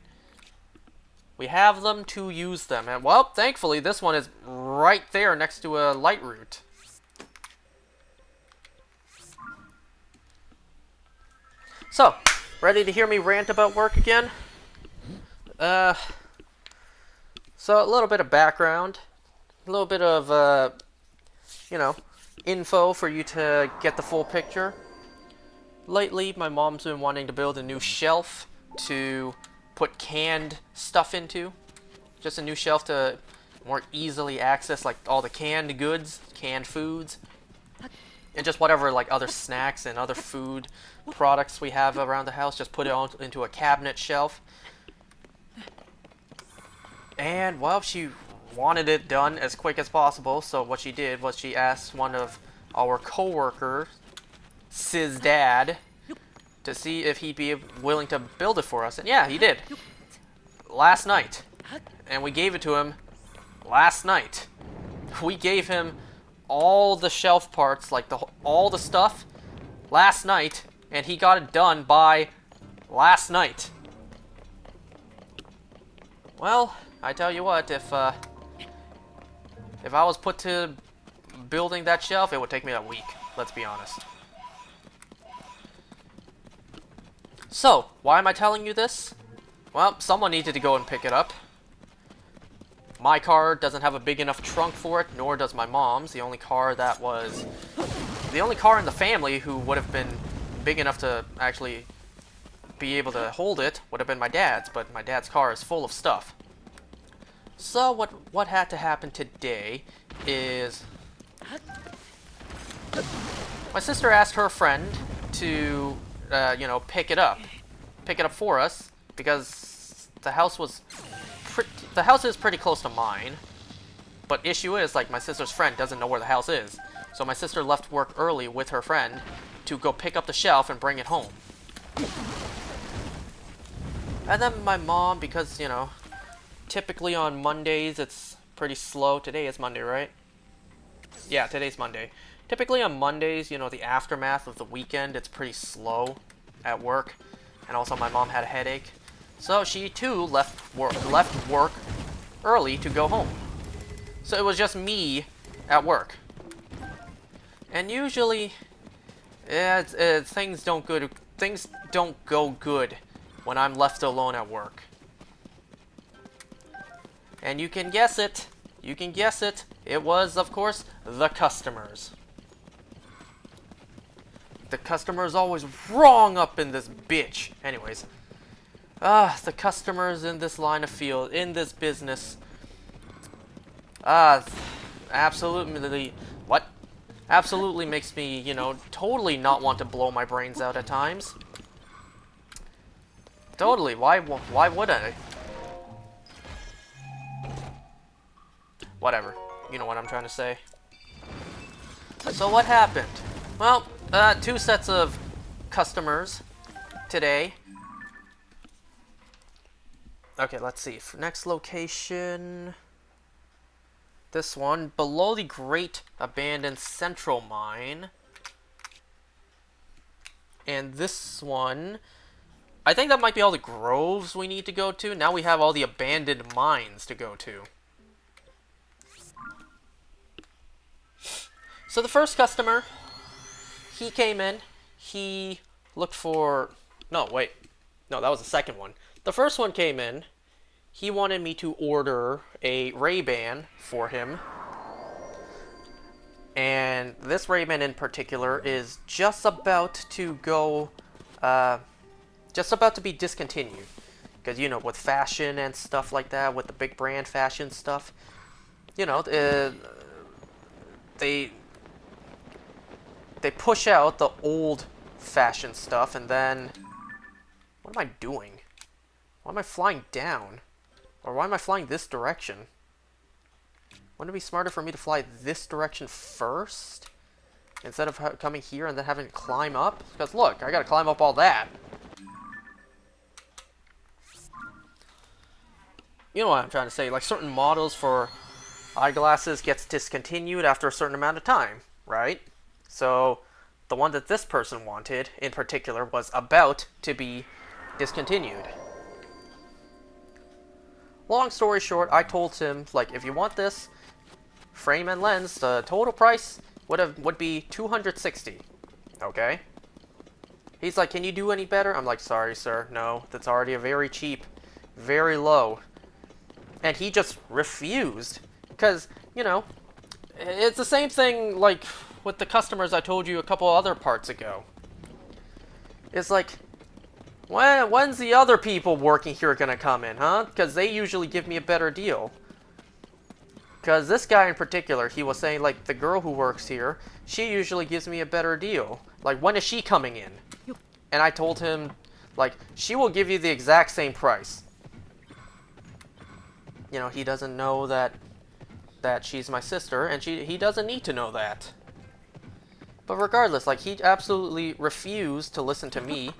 We have them to use them. And, well, thankfully, this one is right there next to a light route. So, ready to hear me rant about work again? So a little bit of background. A little bit of, you know, info for you to get the full picture. Lately, my mom's been wanting to build a new shelf to put canned stuff into. Just a new shelf to more easily access like all the canned goods, canned foods, and just whatever like other snacks and other food products we have around the house. Just put it on into a cabinet shelf. And well, she wanted it done as quick as possible, so what she did was she asked one of our co-workers, Siz's dad, to see if he'd be willing to build it for us. And yeah, he did. Last night. And we gave it to him last night. We gave him all the shelf parts, like all the stuff, last night, and he got it done by last night. Well, I tell you what, if I was put to building that shelf, it would take me a week, let's be honest. So, why am I telling you this? Well, someone needed to go and pick it up. My car doesn't have a big enough trunk for it, nor does my mom's. The only car in the family who would have been big enough to actually be able to hold it would have been my dad's, but my dad's car is full of stuff. So what had to happen today is my sister asked her friend to you know, pick it up for us, because the house is pretty close to mine. But issue is, like, my sister's friend doesn't know where the house is, so my sister left work early with her friend to go pick up the shelf and bring it home. And then my mom, because, you know, typically on Mondays it's pretty slow. Today is Monday, right? Yeah, today's Monday. Typically on Mondays, you know, the aftermath of the weekend, it's pretty slow at work. And also my mom had a headache. So she too left work early to go home. So it was just me at work. And usually, things don't go good when I'm left alone at work. And you can guess it. It was, of course, the customers. The customer's always wrong up in this bitch. Anyways. The customers in this line of field, in this business. Absolutely. What? Absolutely makes me, you know, totally not want to blow my brains out at times. Totally. Why would I? Whatever. You know what I'm trying to say. So what happened? Well, 2 sets of customers today. Okay, let's see. For next location, this one, below the Great Abandoned Central Mine. And this one, I think that might be all the groves we need to go to. Now we have all the abandoned mines to go to. So the first customer, he came in, he looked for, no, wait, no, that was the second one. The first one came in, he wanted me to order a Ray-Ban for him, and this Ray-Ban in particular is just about to go, just about to be discontinued, because, you know, with fashion and stuff like that, with the big brand fashion stuff, you know, they push out the old fashion stuff, and then... What am I doing? Why am I flying down? Or why am I flying this direction? Wouldn't it be smarter for me to fly this direction first? Instead of coming here and then having to climb up? Because look, I gotta climb up all that. You know what I'm trying to say, like certain models for eyeglasses gets discontinued after a certain amount of time, right? So the one that this person wanted in particular was about to be discontinued. Long story short, I told him, like, if you want this frame and lens, the total price would be $260. Okay? He's like, can you do any better? I'm like, sorry, sir, no, that's already a very cheap, very low. And he just refused. Because, you know, it's the same thing, like, with the customers I told you a couple other parts ago. It's like, when's the other people working here gonna come in, huh? Because they usually give me a better deal. Because this guy in particular, he was saying, like, the girl who works here, she usually gives me a better deal. Like, when is she coming in? And I told him, like, she will give you the exact same price. You know, he doesn't know that she's my sister, and he doesn't need to know that. But regardless, like, he absolutely refused to listen to me.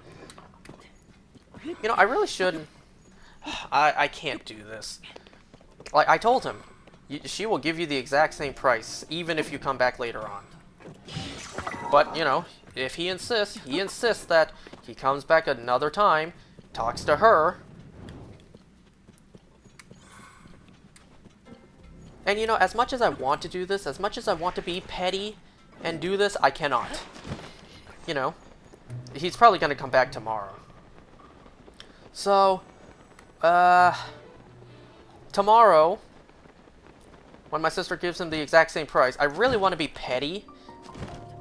You know, I really shouldn't. I can't do this. Like, I told him, she will give you the exact same price, even if you come back later on. But, you know, if he insists that he comes back another time, talks to her. And, you know, as much as I want to do this, as much as I want to be petty and do this, I cannot. You know, he's probably going to come back tomorrow. So, tomorrow, when my sister gives him the exact same price, I really want to be petty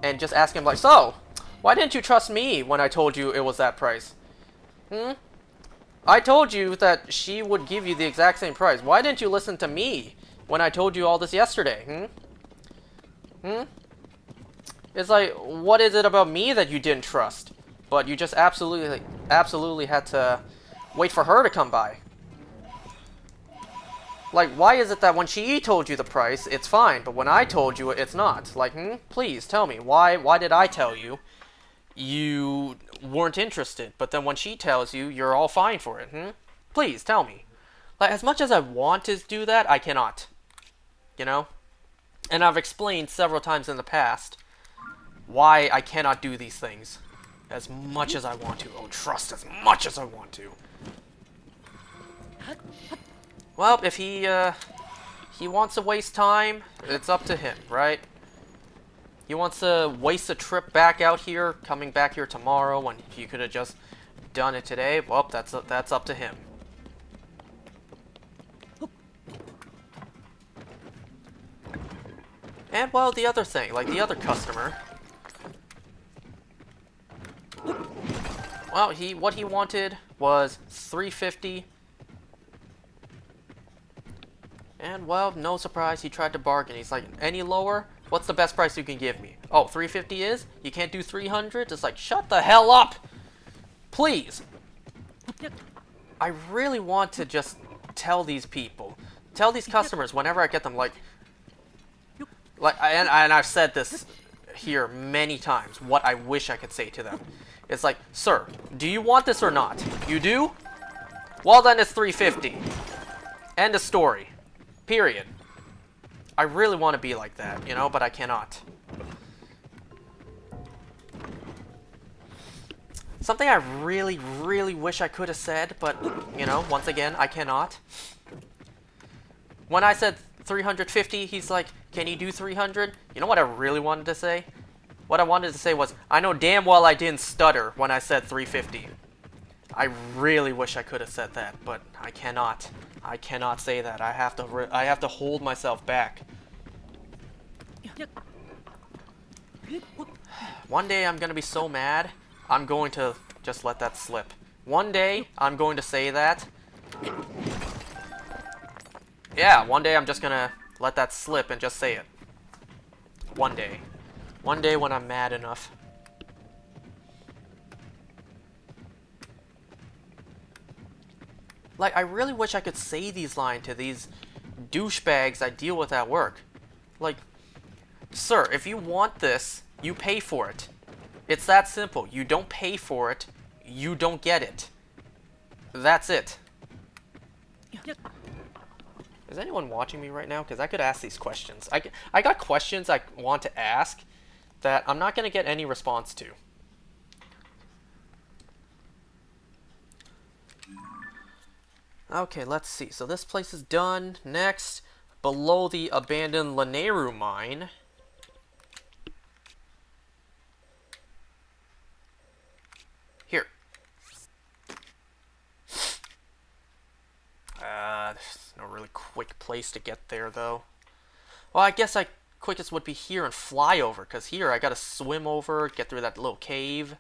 and just ask him, like, so, why didn't you trust me when I told you it was that price? I told you that she would give you the exact same price. Why didn't you listen to me when I told you all this yesterday? It's like, what is it about me that you didn't trust? But you just absolutely had to wait for her to come by. Like, why is it that when she told you the price, it's fine, but when I told you it's not? Like, please tell me, why did I tell you you weren't interested, but then when she tells you, you're all fine for it, Please tell me. Like, as much as I want to do that, I cannot. You know? And I've explained several times in the past why I cannot do these things as much as I want to. Oh, trust as much as I want to. Well, if he wants to waste time, it's up to him, right? He wants to waste a trip back out here, coming back here tomorrow when he could have just done it today. Well, that's up to him. And, well, the other thing, like the other customer, well, what he wanted was $350. And, well, no surprise, he tried to bargain. He's like, any lower? What's the best price you can give me? Oh, $350 is? You can't do $300? It's like, shut the hell up! Please! I really want to just tell these people, tell these customers whenever I get them, and I've said this here many times, what I wish I could say to them. It's like, sir, do you want this or not? You do? Well, then it's $350. End of story. Period. I really want to be like that, you know, but I cannot. Something I really, really wish I could have said, but, you know, once again, I cannot. When I said 350, he's like, can you do 300? You know what I really wanted to say? What I wanted to say was, I know damn well I didn't stutter when I said 350. I really wish I could have said that, but I cannot. I cannot say that. I have to hold myself back. One day I'm gonna be so mad, I'm going to just let that slip. One day I'm going to say that. Yeah, one day I'm just gonna let that slip and just say it. One day. One day when I'm mad enough. Like, I really wish I could say these lines to these douchebags I deal with at work. Like, sir, if you want this, you pay for it. It's that simple. You don't pay for it, you don't get it. That's it. Is anyone watching me right now? Because I could ask these questions. I got questions I want to ask that I'm not going to get any response to. Okay, let's see. So this place is done. Next, below the abandoned Lanayru mine. Here. There's no really quick place to get there, though. Well, I guess quickest would be here and fly over, because here I gotta swim over, get through that little cave.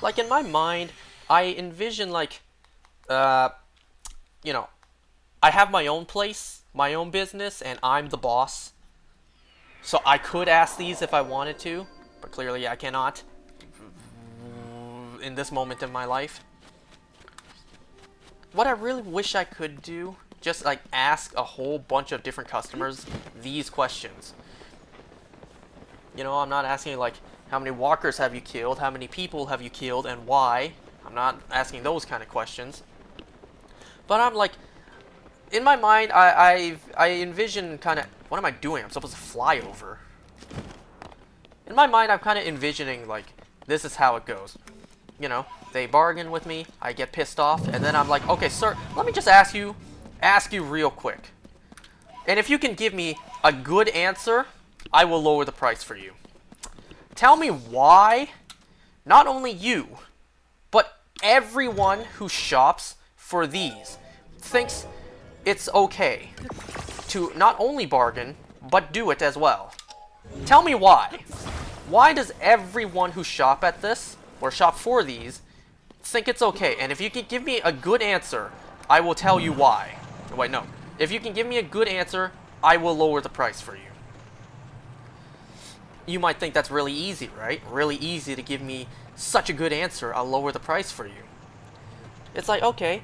Like, in my mind, I envision, like, you know, I have my own place, my own business, and I'm the boss. So I could ask these if I wanted to, but clearly I cannot in this moment in my life. What I really wish I could do, just like ask a whole bunch of different customers these questions. You know, I'm not asking like, how many walkers have you killed, how many people have you killed, and why. I'm not asking those kind of questions. But I'm like, in my mind, I envision kind of, what am I doing? I'm supposed to fly over. In my mind, I'm kind of envisioning like, this is how it goes. You know, they bargain with me, I get pissed off, and then I'm like, okay, sir, let me just ask you real quick. And if you can give me a good answer, I will lower the price for you. Tell me why, not only you, but everyone who shops for these thinks it's okay to not only bargain, but do it as well. Tell me why. Why does everyone who shop at this, or shop for these, think it's okay? And if you can give me a good answer, I will tell you why. Wait, no. If you can give me a good answer, I will lower the price for you. You might think that's really easy, right? Really easy to give me such a good answer, I'll lower the price for you. It's like, okay,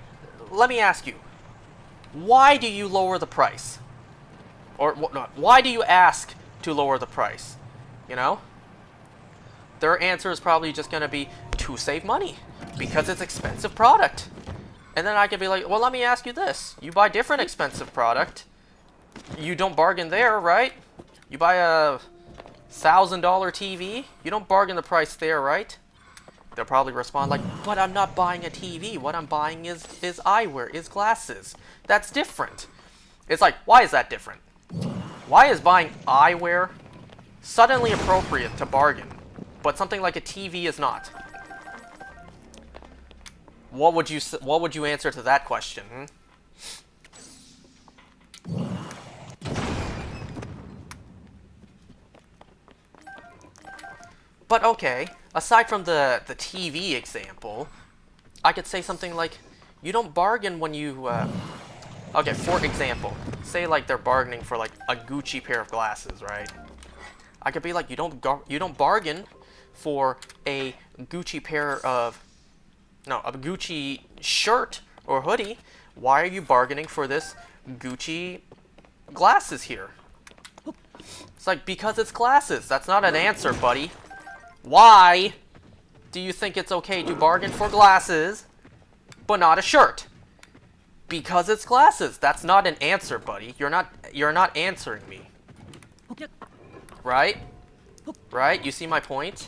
let me ask you. Why do you lower the price? Or why do you ask to lower the price? You know? Their answer is probably just going to be to save money because it's expensive product. And then I could be like, well, let me ask you this. You buy different expensive product. You don't bargain there, right? You buy a $1,000 TV. You don't bargain the price there, right? They'll probably respond like, but I'm not buying a TV. What I'm buying is eyewear, is glasses. That's different. It's like, why is that different? Why is buying eyewear suddenly appropriate to bargain, but something like a TV is not? What would you answer to that question? But okay, aside from the TV example, I could say something like, you don't bargain when you, okay, for example, say like they're bargaining for like a Gucci pair of glasses, right? I could be like, you don't bargain for a Gucci pair of, no, a Gucci shirt or hoodie. Why are you bargaining for this Gucci glasses here? It's like, because it's glasses. That's not an answer, buddy. Why do you think it's okay to bargain for glasses, but not a shirt? Because it's glasses. That's not an answer, buddy. You're not answering me. Right? Right? You see my point?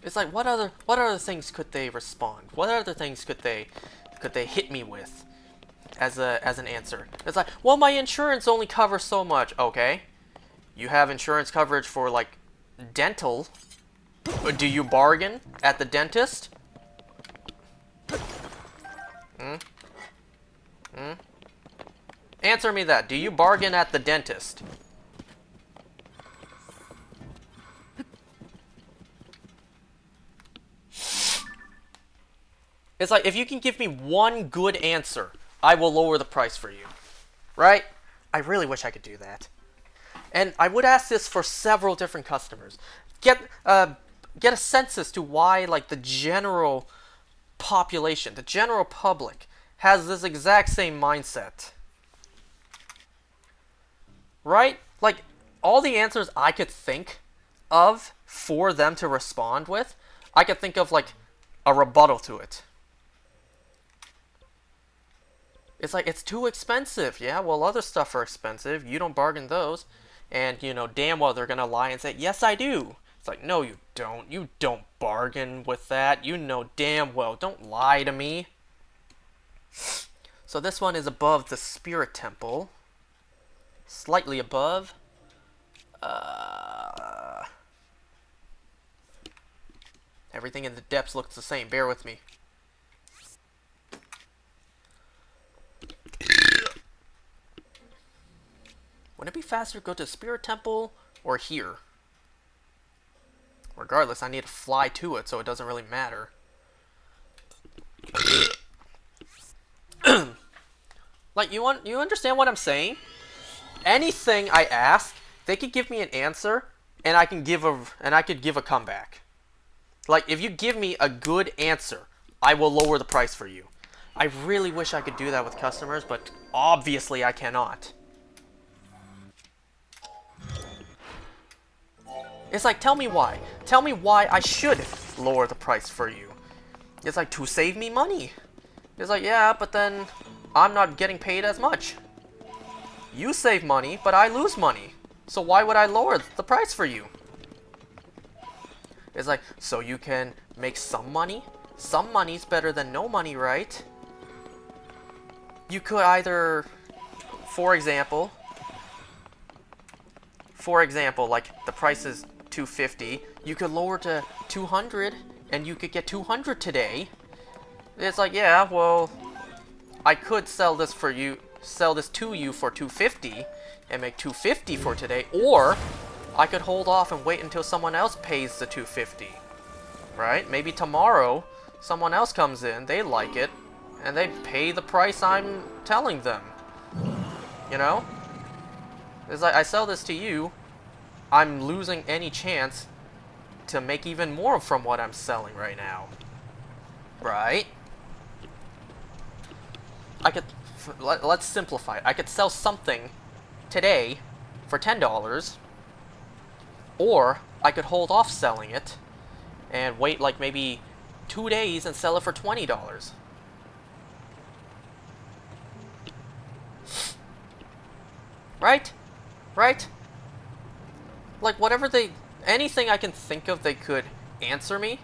It's like, what other things could they respond? What other things could they hit me with as an answer? It's like, well, my insurance only covers so much. Okay, you have insurance coverage for like dental. Do you bargain at the dentist? Answer me that. Do you bargain at the dentist? It's like, if you can give me one good answer, I will lower the price for you. Right? I really wish I could do that. And I would ask this for several different customers. Get a sense as to why, like, the general population, the general public, has this exact same mindset. Right? Like, all the answers I could think of for them to respond with, I could think of, like, a rebuttal to it. It's like, it's too expensive. Yeah, well, other stuff are expensive. You don't bargain those. And, you know, damn well they're going to lie and say, yes, I do. It's like, no, you don't. You don't bargain with that. You know damn well. Don't lie to me. So this one is above the Spirit Temple. Slightly above. Everything in the depths looks the same. Bear with me. Wouldn't it be faster to go to the Spirit Temple or here? Regardless, I need to fly to it, so it doesn't really matter. Like, you understand what I'm saying? Anything I ask, they could give me an answer, and I could give a comeback. Like, if you give me a good answer, I will lower the price for you. I really wish I could do that with customers, but obviously I cannot. It's like, tell me why. Tell me why I should lower the price for you. It's like, to save me money. It's like, yeah, but then I'm not getting paid as much. You save money, but I lose money. So why would I lower the price for you? It's like, so you can make some money? Some money's better than no money, right? You could either, for example, like, the price is $250, you could lower to $200, and you could get $200 today. It's like, yeah, well, I could sell this to you for $250 and make $250 for today, or I could hold off and wait until someone else pays the $250, right? Maybe tomorrow someone else comes in, they like it, and they pay the price I'm telling them. You know? It's like, I sell this to you, I'm losing any chance to make even more from what I'm selling right now. Right? Let's simplify it. I could sell something today for $10, or I could hold off selling it and wait like maybe 2 days and sell it for $20. Right? Right? Like, anything I can think of they could answer me,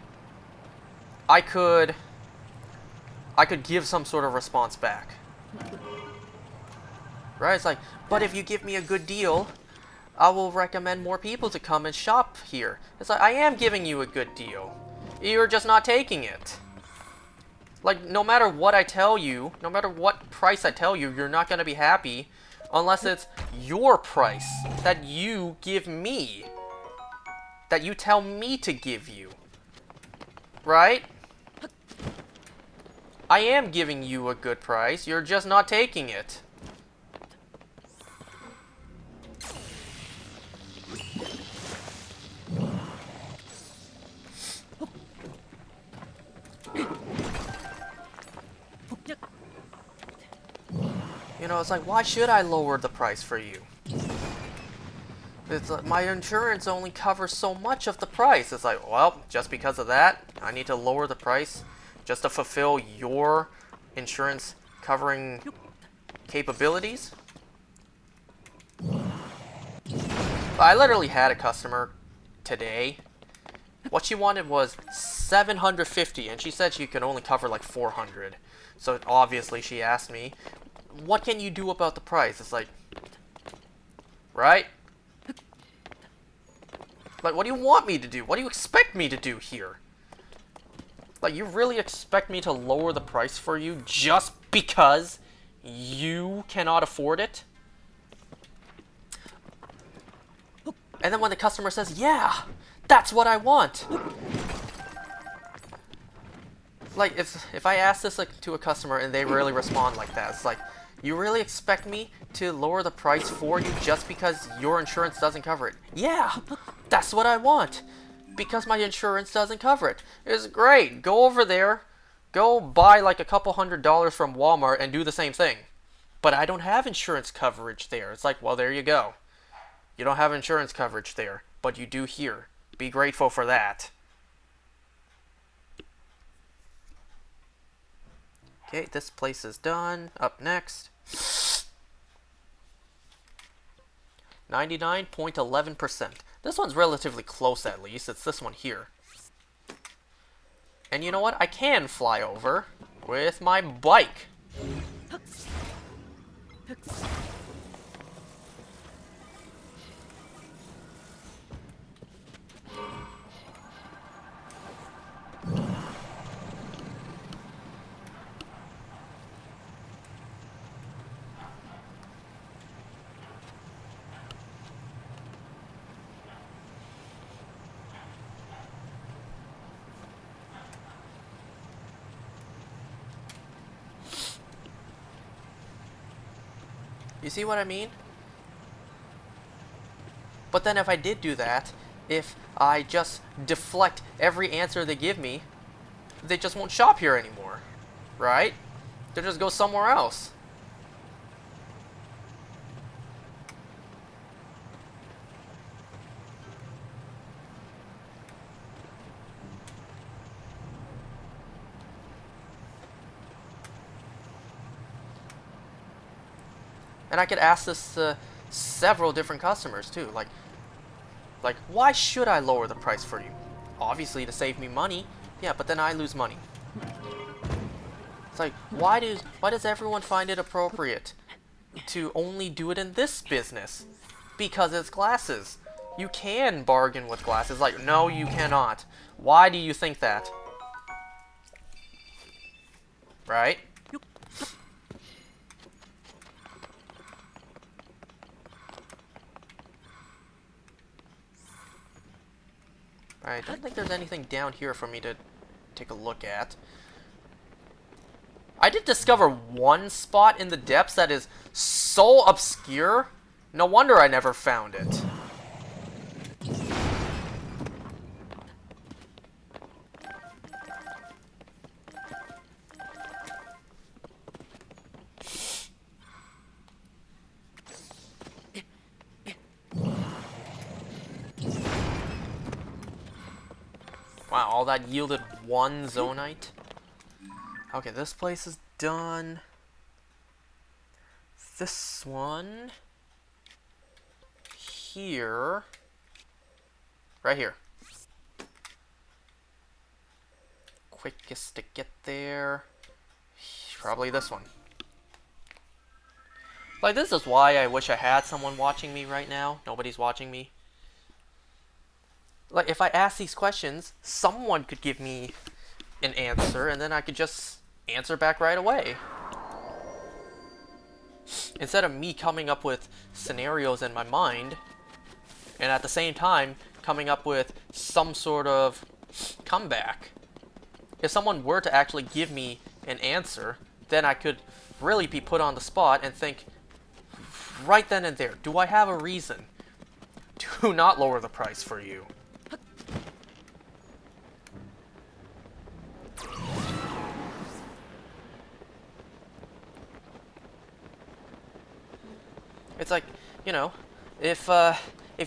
I could give some sort of response back. Right? It's like, but if you give me a good deal, I will recommend more people to come and shop here. It's like, I am giving you a good deal. You're just not taking it. Like, no matter what I tell you, no matter what price I tell you, you're not going to be happy unless it's your price that you give me. That you tell me to give you. Right? I am giving you a good price, you're just not taking it. You know, it's like, why should I lower the price for you? It's like, my insurance only covers so much of the price. It's like, well, just because of that, I need to lower the price just to fulfill your insurance covering capabilities? I literally had a customer today. What she wanted was $750, and she said she could only cover like $400. So obviously she asked me, what can you do about the price? It's like, right? Like, what do you want me to do? What do you expect me to do here? Like, you really expect me to lower the price for you just because you cannot afford it? And then when the customer says, yeah, that's what I want. like, if I ask this like to a customer and they really respond like that, it's like, you really expect me to lower the price for you just because your insurance doesn't cover it? Yeah, that's what I want. Because my insurance doesn't cover it. It's great. Go over there, go buy like a couple $100s from Walmart and do the same thing. But I don't have insurance coverage there. It's like, well, there you go. You don't have insurance coverage there, but you do here. Be grateful for that. Okay, this place is done. Up next. 99.11%. This one's relatively close at least. It's this one here. And you know what? I can fly over with my bike. You see what I mean? But then if I did do that, if I just deflect every answer they give me, they just won't shop here anymore, right? They'll just go somewhere else. And I could ask this to several different customers too, like, why should I lower the price for you? Obviously to save me money. Yeah, but then I lose money. It's like, why does everyone find it appropriate to only do it in this business? Because it's glasses. You can bargain with glasses. Like, no, you cannot. Why do you think that? Right? I don't think there's anything down here for me to take a look at. I did discover one spot in the depths that is so obscure. No wonder I never found it. Wow, all that yielded one Zonite? Okay, this place is done. This one... here... right here. Quickest to get there... probably this one. Like, this is why I wish I had someone watching me right now. Nobody's watching me. Like, if I ask these questions, someone could give me an answer, and then I could just answer back right away. Instead of me coming up with scenarios in my mind, and at the same time, coming up with some sort of comeback. If someone were to actually give me an answer, then I could really be put on the spot and think, right then and there, do I have a reason to not lower the price for you? It's like, you know, if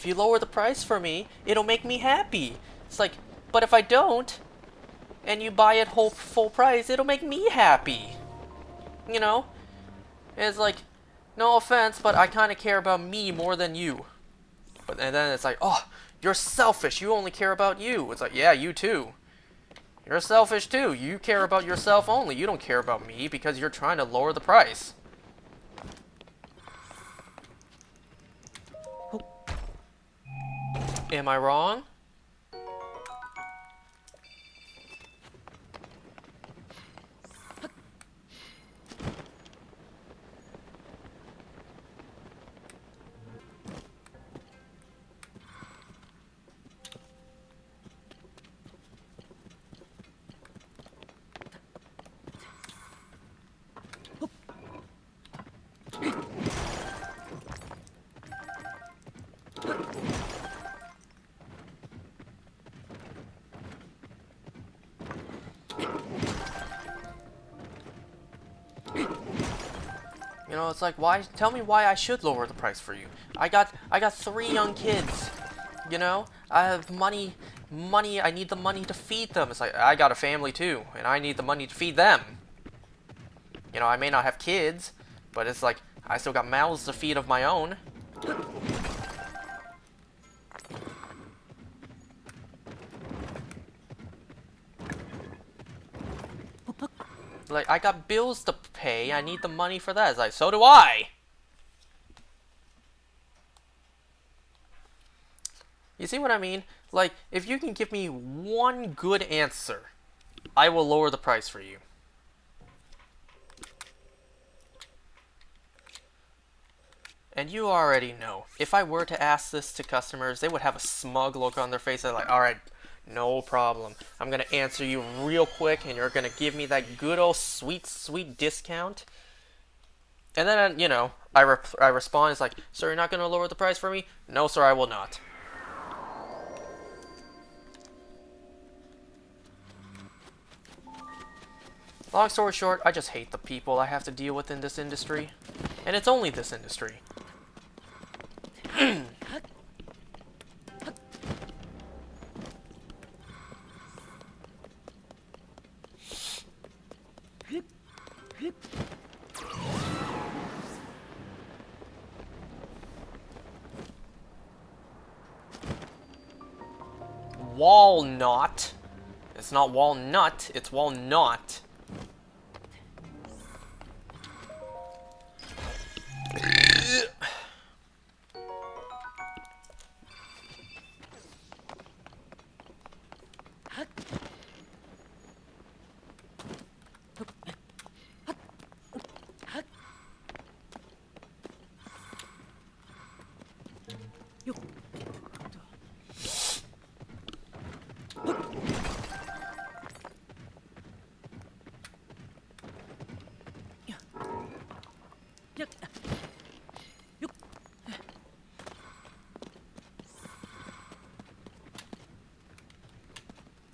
you lower the price for me, it'll make me happy. It's like, but if I don't, and you buy it full price, it'll make me happy. You know? It's like, no offense, but I kind of care about me more than you. And then it's like, oh, you're selfish. You only care about you. It's like, yeah, you too. You're selfish too. You care about yourself only. You don't care about me because you're trying to lower the price. Am I wrong? You know, it's like, why? Tell me why I should lower the price for you. I got 3 young kids. You know, I have money. I need the money to feed them. It's like, I got a family too, and I need the money to feed them. You know, I may not have kids, but it's like, I still got mouths to feed of my own. Like, I got bills to pay. I need the money for that. It's like, so do I. You see what I mean? Like, if you can give me one good answer, I will lower the price for you. And you already know, if I were to ask this to customers, they would have a smug look on their face. They're like, alright, no problem. I'm going to answer you real quick, and you're going to give me that good old sweet, sweet discount. And then, you know, I respond, it's like, sir, you're not going to lower the price for me? No, sir, I will not. Long story short, I just hate the people I have to deal with in this industry. And it's only this industry. Walnut. It's not walnut, it's walnut.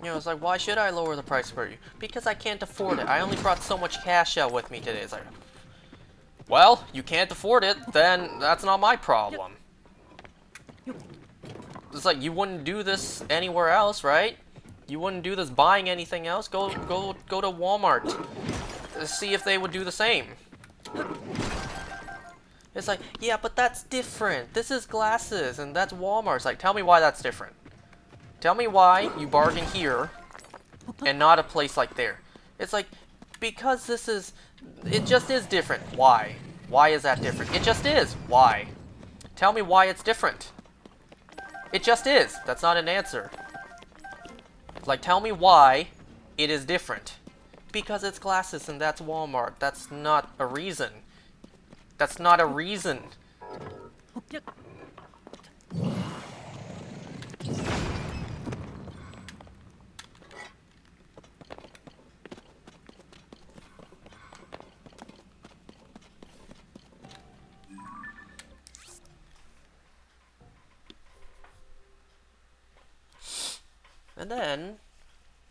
You know, it's like, why should I lower the price for you? Because I can't afford it. I only brought so much cash out with me today. It's like, well, you can't afford it, then that's not my problem. It's like, you wouldn't do this anywhere else, right? You wouldn't do this buying anything else. Go to Walmart. See if they would do the same. It's like, yeah, but that's different. This is glasses, and that's Walmart. It's like, tell me why that's different. Tell me why you bargain here and not a place like there. It's like, because it just is different. Why? Why is that different? It just is. Why? Tell me why it's different. It just is. That's not an answer. Like, tell me why it is different. Because it's glasses and that's Walmart. That's not a reason. That's not a reason. And then,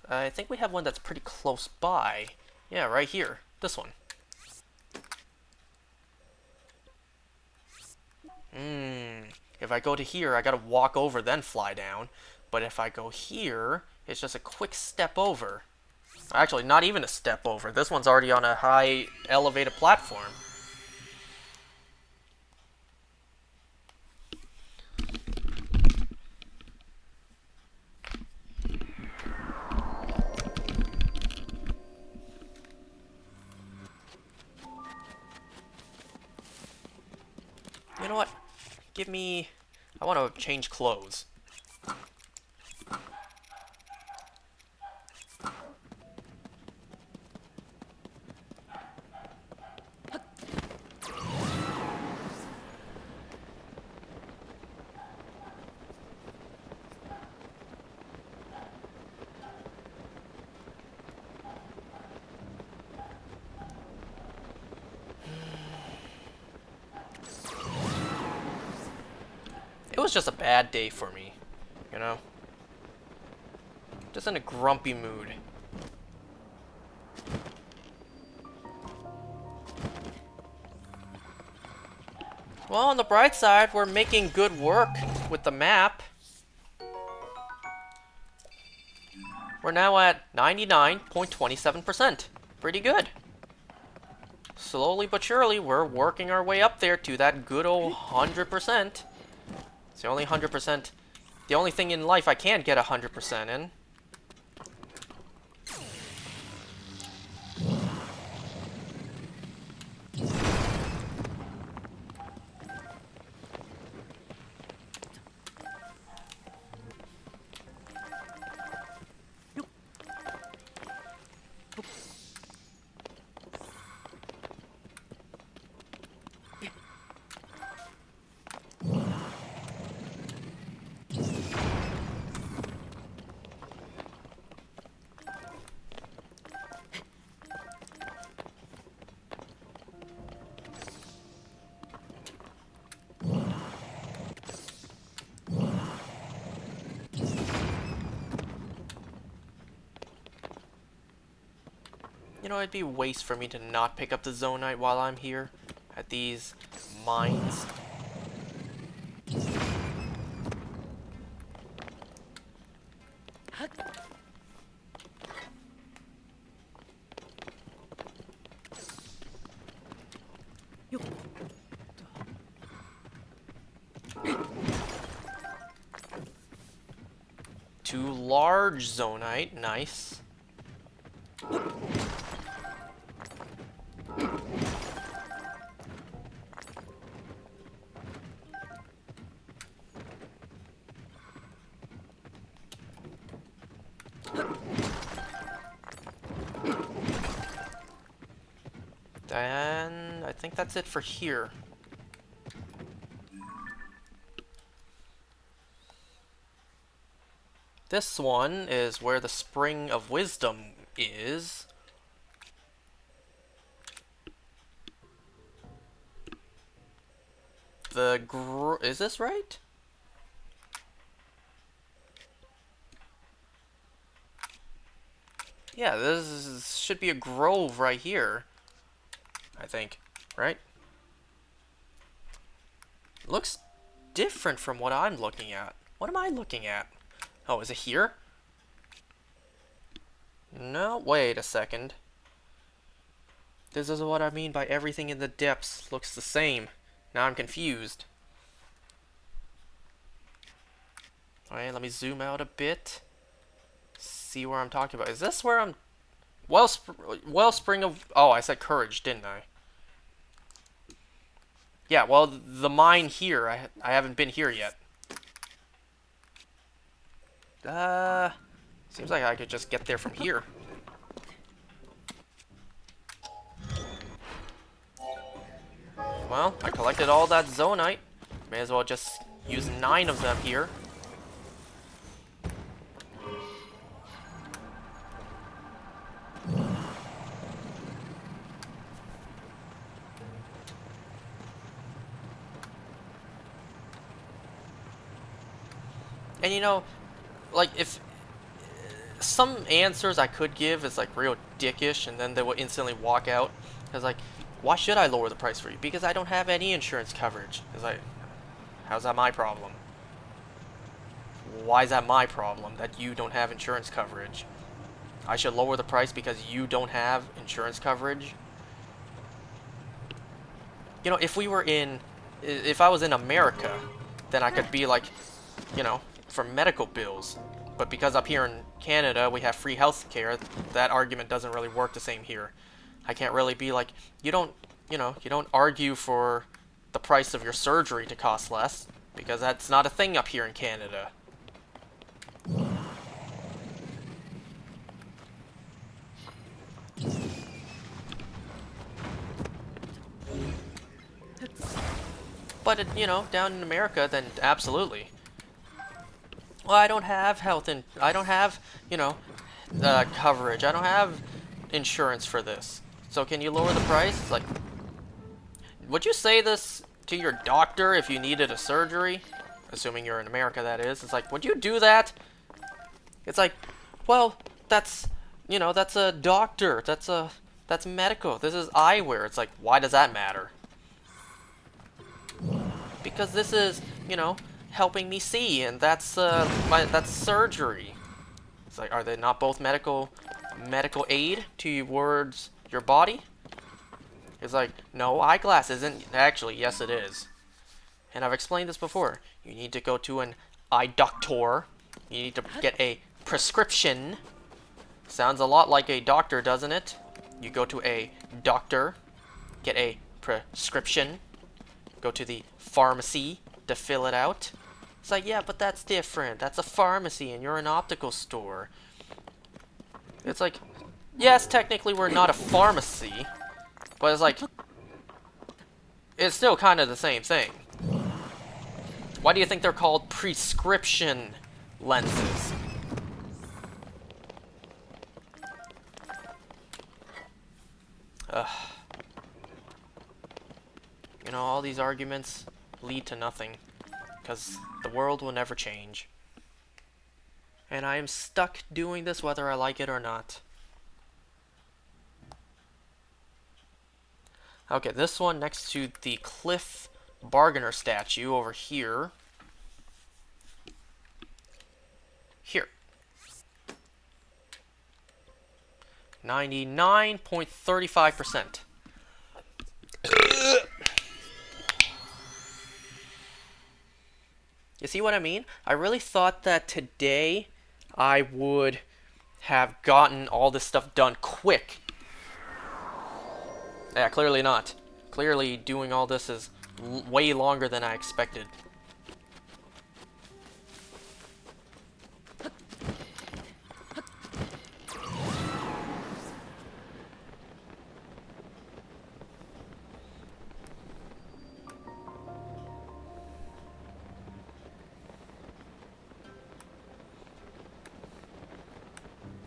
I think we have one that's pretty close by. Yeah, right here. This one. If I go to here, I gotta walk over, then fly down. But if I go here, it's just a quick step over. Actually, not even a step over. This one's already on a high elevated platform. You know what? Give me... I want to change clothes. It was just a bad day for me, you know? Just in a grumpy mood. Well, on the bright side, we're making good work with the map. We're now at 99.27%. Pretty good. Slowly but surely, we're working our way up there to that good old 100%. It's the only 100%. The only thing in life I can't get 100% in. You know, it'd be a waste for me to not pick up the Zonite while I'm here at these mines. Two large Zonite, nice. And I think that's it for here. This one is where the Spring of Wisdom is. Is this right? Yeah, should be a grove right here. I think, right? Looks different from what I'm looking at. What am I looking at? Oh, is it here? No, wait a second. This is what I mean by everything in the depths looks the same. Now I'm confused. Alright, let me zoom out a bit. See where I'm talking about. Is this where I'm... Wellspring of... Oh, I said courage, didn't I? Yeah, well, the mine here. I haven't been here yet. Seems like I could just get there from here. Well, I collected all that Zonite. May as well just use 9 of them here. And you know, like, if some answers I could give is like real dickish, and then they will instantly walk out. It's like, why should I lower the price for you? Because I don't have any insurance coverage. It's like, how's that my problem? Why is that my problem that you don't have insurance coverage? I should lower the price because you don't have insurance coverage? You know, if I was in America, then I could be like, you know, for medical bills. But because up here in Canada we have free health care, that argument doesn't really work the same here. I can't really be like, you don't argue for the price of your surgery to cost less, because that's not a thing up here in Canada. But, you know, down in America, then absolutely. Well, I don't have I don't have, you know, coverage. I don't have insurance for this. So can you lower the price? It's like, would you say this to your doctor if you needed a surgery? Assuming you're in America, that is. It's like, would you do that? It's like, well, that's, you know, that's a doctor. That's medical. This is eyewear. It's like, why does that matter? because this is, you know, helping me see, and that's that's surgery. It's like, are they not both medical aid towards your body? It's like, no, eyeglass isn't. Actually, yes, it is. And I've explained this before. You need to go to an eye doctor. You need to get a prescription. Sounds a lot like a doctor, doesn't it? You go to a doctor, get a prescription, go to the pharmacy to fill it out. It's like, yeah, but that's different. That's a pharmacy and you're an optical store. It's like, yes, technically we're not a pharmacy, but it's like, it's still kind of the same thing. Why do you think they're called prescription lenses? Ugh. You know, all these arguments lead to nothing, because the world will never change. And I am stuck doing this whether I like it or not. Okay, this one next to the Cliff Bargainer statue over here. Here. 99.35%. You see what I mean? I really thought that today I would have gotten all this stuff done quick. Yeah, clearly not. Clearly doing all this is way longer than I expected.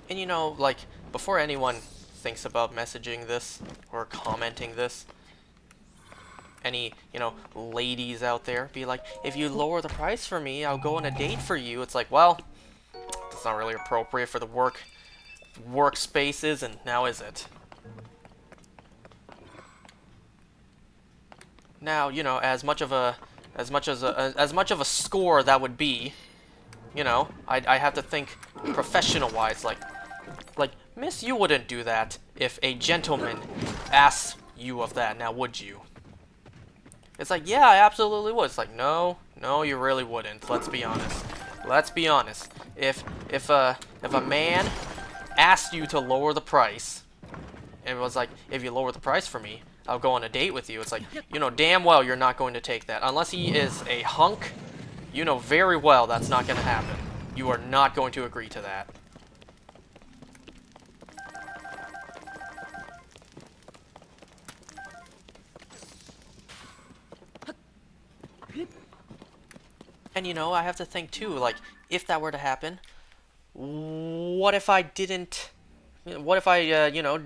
And you know, like, before anyone thinks about messaging this or commenting this, any, you know, ladies out there, be like, if you lower the price for me, I'll go on a date for you. It's like, well, it's not really appropriate for the workspaces, and now is it? Now, you know, as much of a score that would be, you know, I have to think professional-wise, like, miss, you wouldn't do that if a gentleman asks you of that, now would you? It's like, yeah, I absolutely would. It's like, no, you really wouldn't. Let's be honest. Let's be honest. If a man asked you to lower the price, and it was like, if you lower the price for me, I'll go on a date with you. It's like, you know damn well you're not going to take that. Unless he is a hunk, you know very well that's not going to happen. You are not going to agree to that. And you know, I have to think too, like, if that were to happen, what if I didn't, what if I, you know,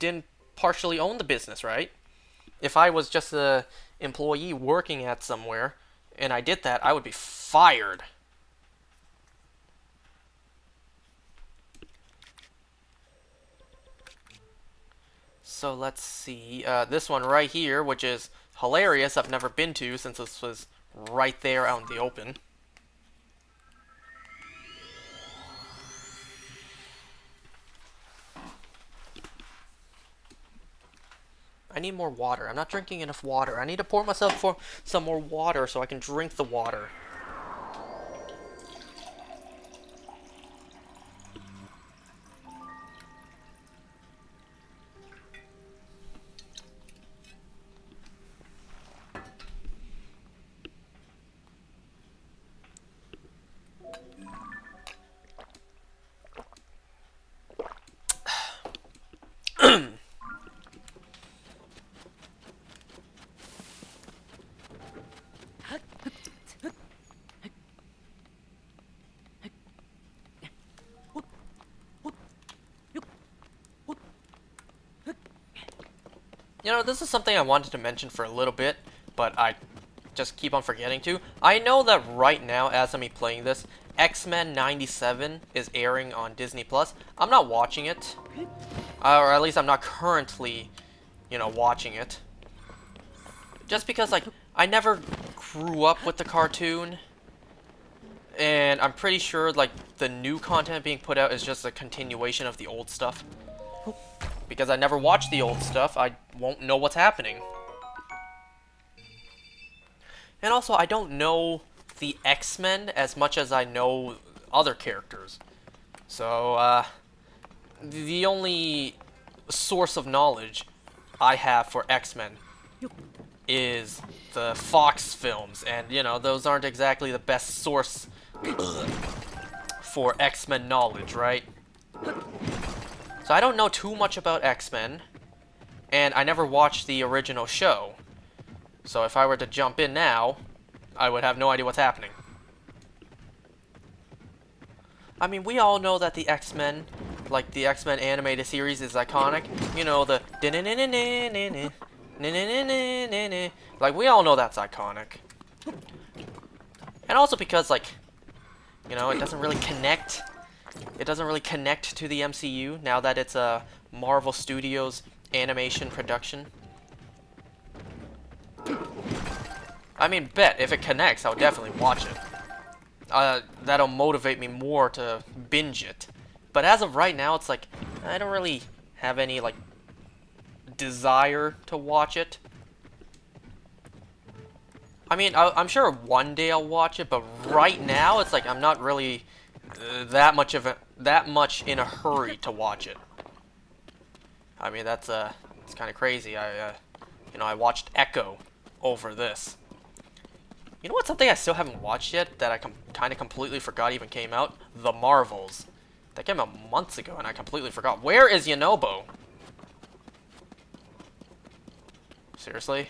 didn't partially own the business, right? If I was just an employee working at somewhere, and I did that, I would be fired. So let's see, this one right here, which is hilarious, I've never been to since this was right there out in the open. I need more water. I'm not drinking enough water. I need to pour myself for some more water so I can drink the water. You know, this is something I wanted to mention for a little bit, but I just keep on forgetting to. I know that right now, as I'm playing this, X-Men 97 is airing on Disney+. I'm not watching it, or at least I'm not currently, you know, watching it. Just because, like, I never grew up with the cartoon, and I'm pretty sure like the new content being put out is just a continuation of the old stuff. Because I never watched the old stuff, I won't know what's happening. And also, I don't know the X-Men as much as I know other characters. So, the only source of knowledge I have for X-Men is the Fox films, and you know, those aren't exactly the best source for X-Men knowledge, right? So I don't know too much about X-Men, and I never watched the original show. So if I were to jump in now, I would have no idea what's happening. I mean, we all know that the X-Men, like the X-Men animated series, is iconic. You know, the like, we all know that's iconic. And also because, like, you know, it doesn't really connect. It doesn't really connect to the MCU now that it's a Marvel Studios animation production. I mean, bet if it connects, I'll definitely watch it. That'll motivate me more to binge it. But as of right now, it's like, I don't really have any, like, desire to watch it. I mean, I'm sure one day I'll watch it, but right now, it's like, I'm not really that much in a hurry to watch it. I mean, it's kind of crazy. You know, I watched Echo over this. You know what's something I still haven't watched yet that I kind of completely forgot even came out? The Marvels. That came out months ago and I completely forgot. Where is Yonobo? Seriously?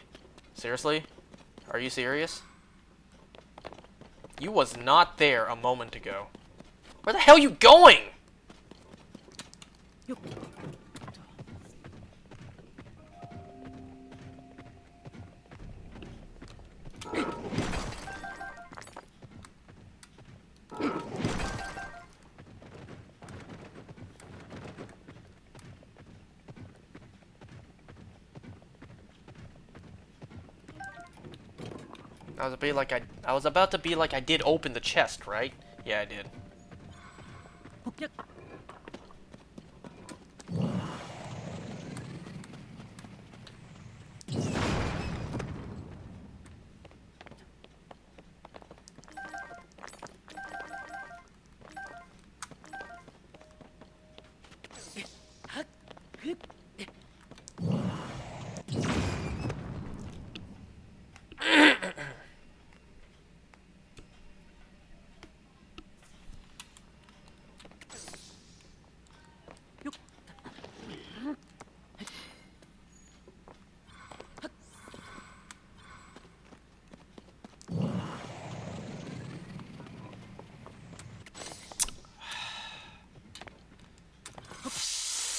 Seriously? Are you serious? You was not there a moment ago. Where the hell are you going? I was about to be like I did open the chest, right? Yeah, I did.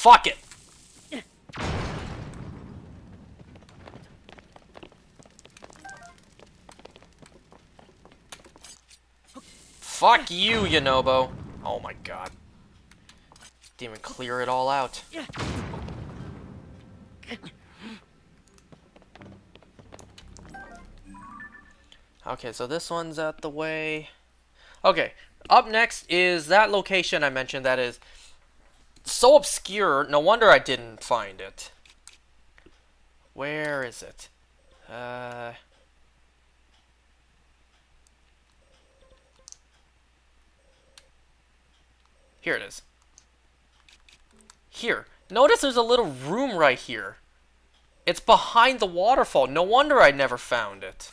Fuck it! Fuck you, Yonobo! Oh my god. Didn't even clear it all out. Okay, so this one's out the way. Okay, up next is that location I mentioned that is so obscure, no wonder I didn't find it. Where is it? Here it is. Here. Notice there's a little room right here. It's behind the waterfall. No wonder I never found it.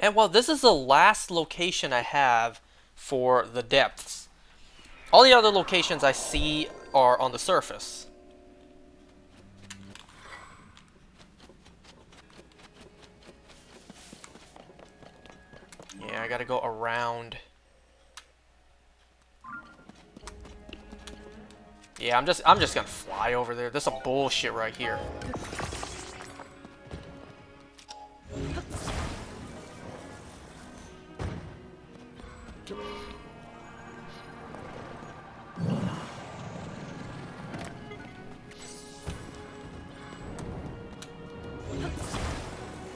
And well, this is the last location I have for the depths. All the other locations I see are on the surface. Yeah, I gotta go around. Yeah, I'm just gonna fly over there. This is some bullshit right here.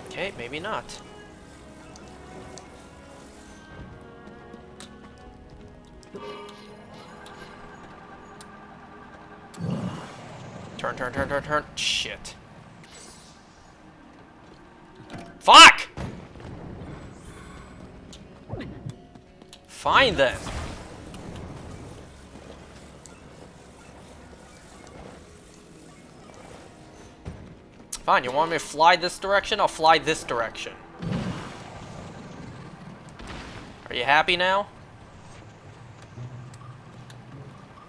Okay, maybe not. Turn, turn, turn, turn, turn. Shit. Fuck! Fine then. Fine, you want me to fly this direction? I'll fly this direction. Are you happy now?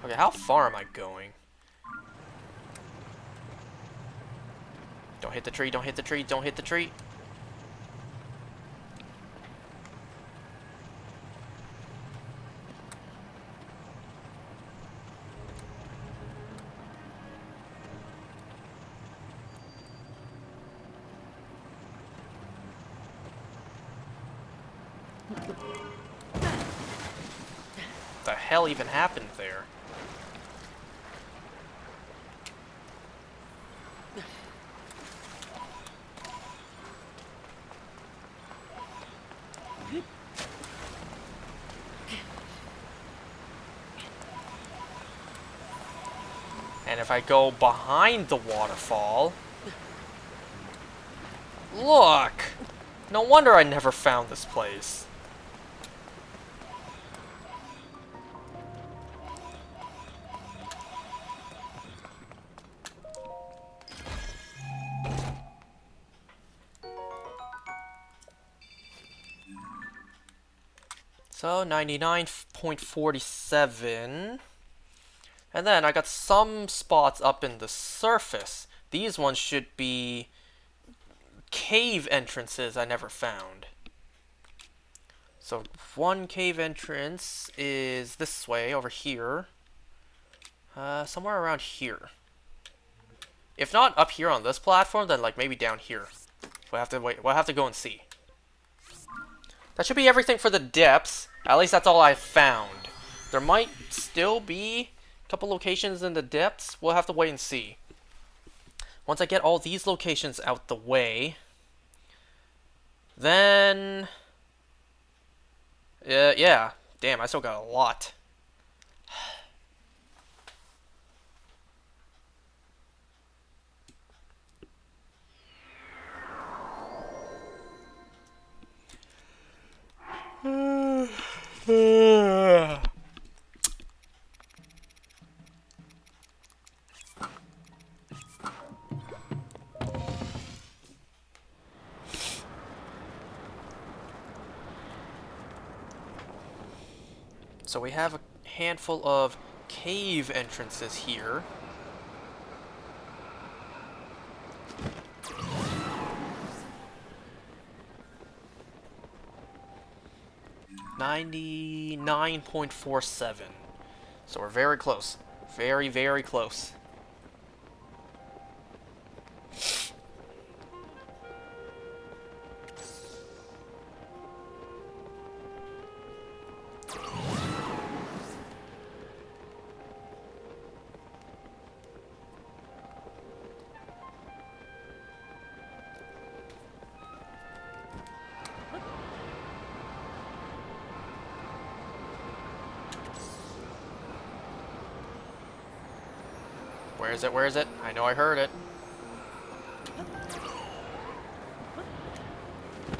Okay, how far am I going? Don't hit the tree, don't hit the tree, don't hit the tree. What the hell even happened there? And if I go behind the waterfall... Look! No wonder I never found this place. So, 99.47. And then I got some spots up in the surface. These ones should be cave entrances I never found. So one cave entrance is this way, over here. Somewhere around here. If not up here on this platform, then like maybe down here. We'll have to wait. We'll have to go and see. That should be everything for the depths. At least that's all I found. There might still be a couple locations in the depths. We'll have to wait and see. Once I get all these locations out the way, then... yeah. Damn, I still got a lot. So we have a handful of cave entrances here. $99.47. So we're very close. Very, very close. Where is it? Where is it? I know I heard it.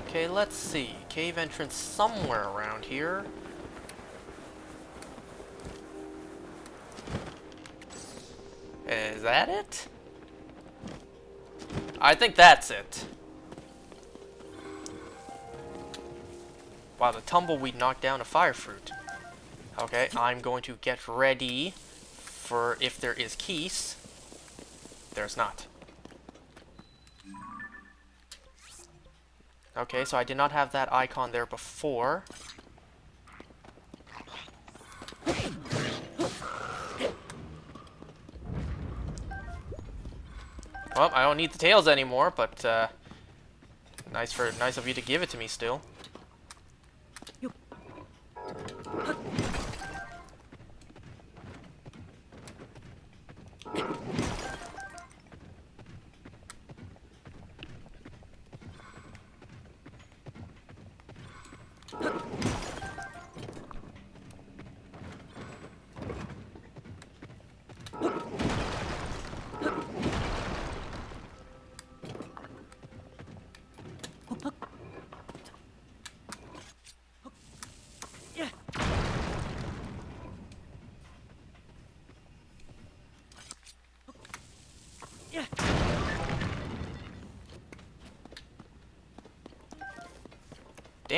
Okay, let's see. Cave entrance somewhere around here. Is that it? I think that's it. Wow, the tumbleweed knocked down a fire fruit. Okay, I'm going to get ready for if there is keys. There's not. Okay, so I did not have that icon there before. Well, I don't need the tails anymore, but nice of you to give it to me still.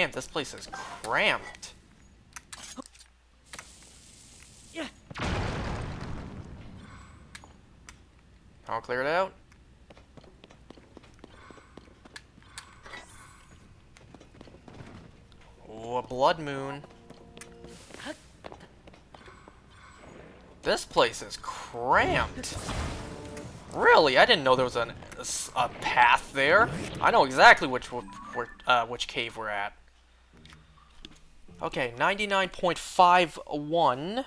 damn, this place is cramped. I'll clear it out. Oh, a blood moon. This place is cramped. Really? I didn't know there was a path there. I know exactly which cave we're at. Okay, 99.51.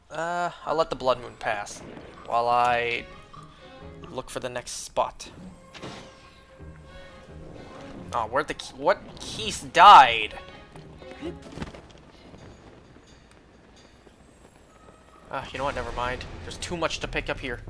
I'll let the blood moon pass while I look for the next spot. Oh, what keys died? You know what? Never mind. There's too much to pick up here.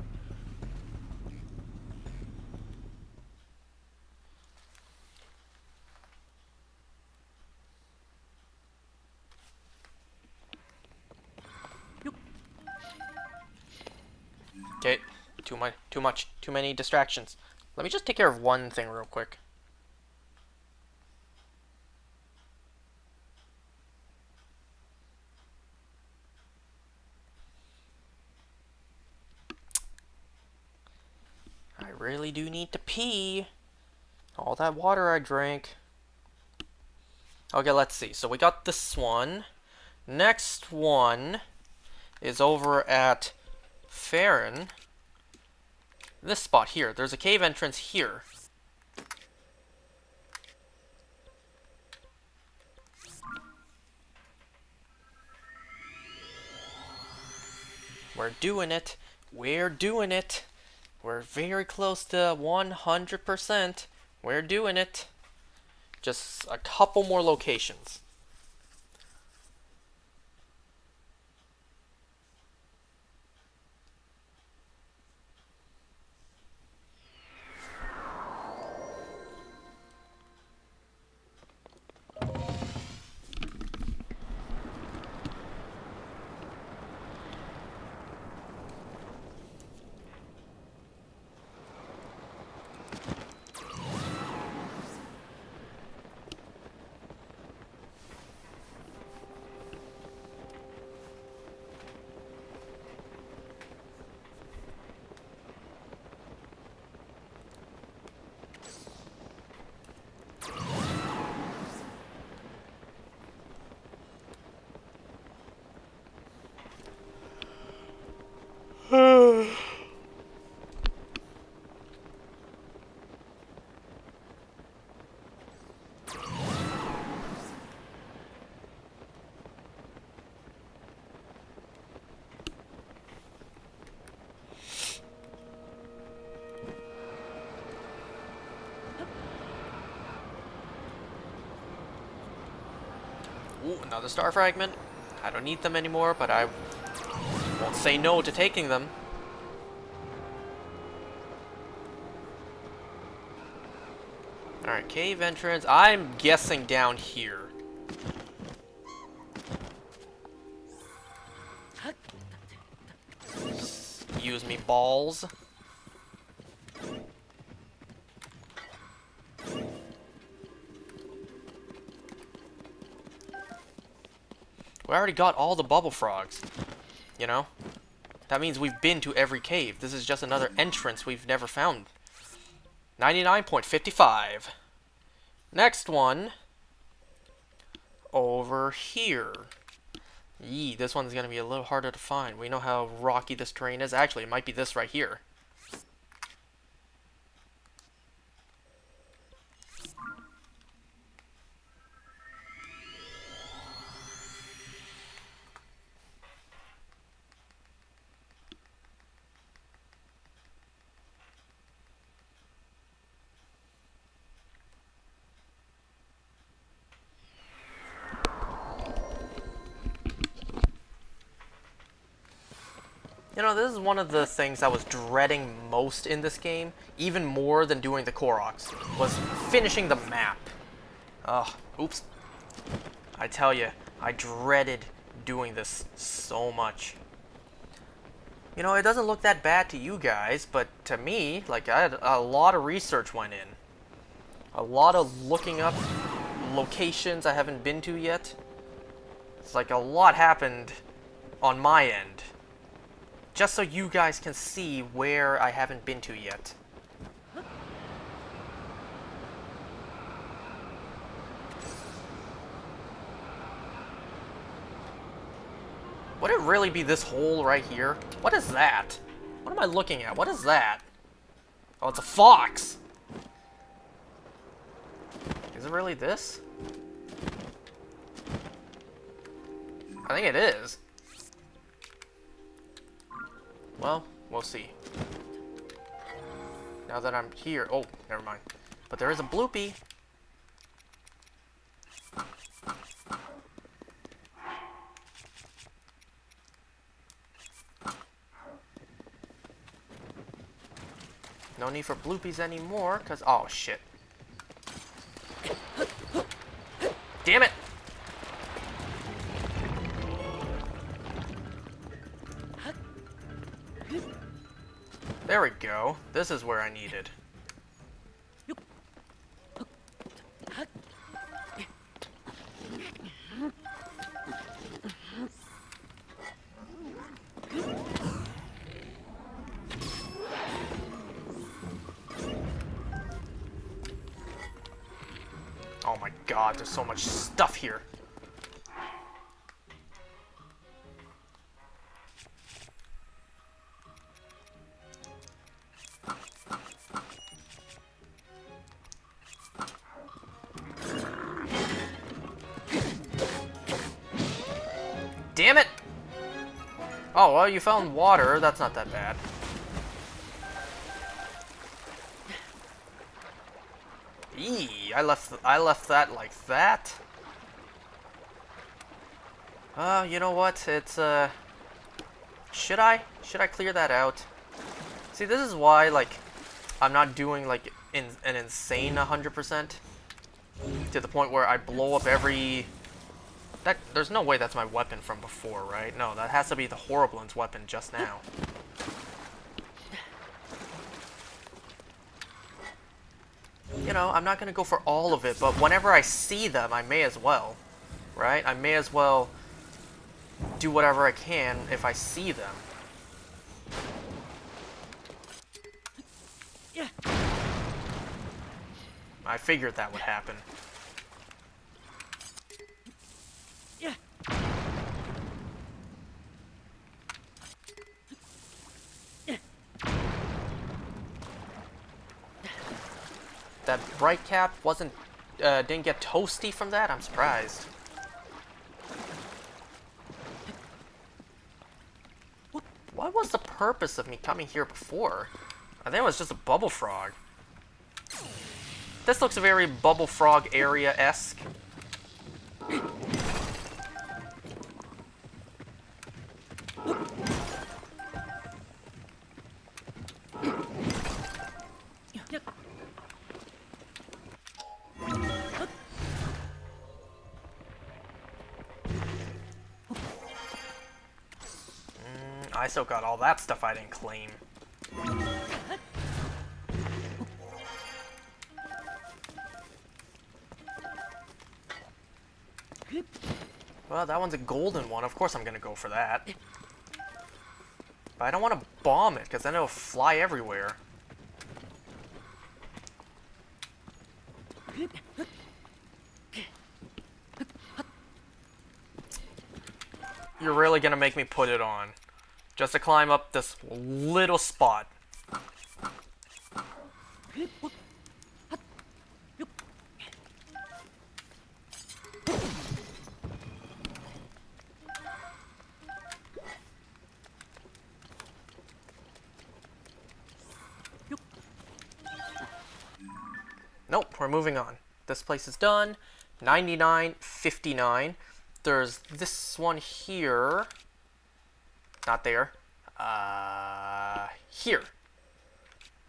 Okay, too many distractions. Let me just take care of one thing real quick. I really do need to pee. All that water I drank. Okay, let's see. So we got this one. Next one is over at Farron. This spot here. There's a cave entrance here. We're doing it. We're doing it. We're very close to 100%. We're doing it. Just a couple more locations. Ooh, another star fragment. I don't need them anymore, but I won't say no to taking them. Alright, cave entrance. I'm guessing down here. Use me balls. We already got all the bubble frogs, you know? That means we've been to every cave. This is just another entrance we've never found. 99.55. Next one. Over here. Yee, this one's going to be a little harder to find. We know how rocky this terrain is. Actually, it might be this right here. You know, this is one of the things I was dreading most in this game, even more than doing the Koroks, was finishing the map. Ugh, oops. I tell you, I dreaded doing this so much. You know, it doesn't look that bad to you guys, but to me, like, a lot of research went in. A lot of looking up locations I haven't been to yet. It's like a lot happened on my end. Just so you guys can see where I haven't been to yet. Would it really be this hole right here? What is that? What am I looking at? What is that? Oh, it's a fox! Is it really this? I think it is. Well, we'll see. Now that I'm here... Oh, never mind. But there is a bloopy. No need for bloopies anymore, because... Oh, shit. Damn it! There we go. This is where I needed. Oh my god, there's so much stuff here. Damn it! Oh, well, you found water. That's not that bad. Eee, I left that like that. You know what? It's, should I clear that out? See, this is why, like, I'm not doing, like, an insane 100%. To the point where I blow up every... There's no way that's my weapon from before, right? No, that has to be the Horriblen's weapon just now. You know, I'm not gonna go for all of it, but whenever I see them, I may as well. Right? I may as well do whatever I can if I see them. Yeah. I figured that would happen. Yeah. That bright cap didn't get toasty from that? I'm surprised. What was the purpose of me coming here before? I think it was just a bubble frog. This looks very bubble frog area-esque. I still got all that stuff I didn't claim. Well, that one's a golden one. Of course I'm gonna go for that. But I don't want to bomb it, because then it'll fly everywhere. You're really gonna make me put it on. Just to climb up this little spot. Nope, we're moving on. This place is done. 99.59. There's this one here. Not there. Here.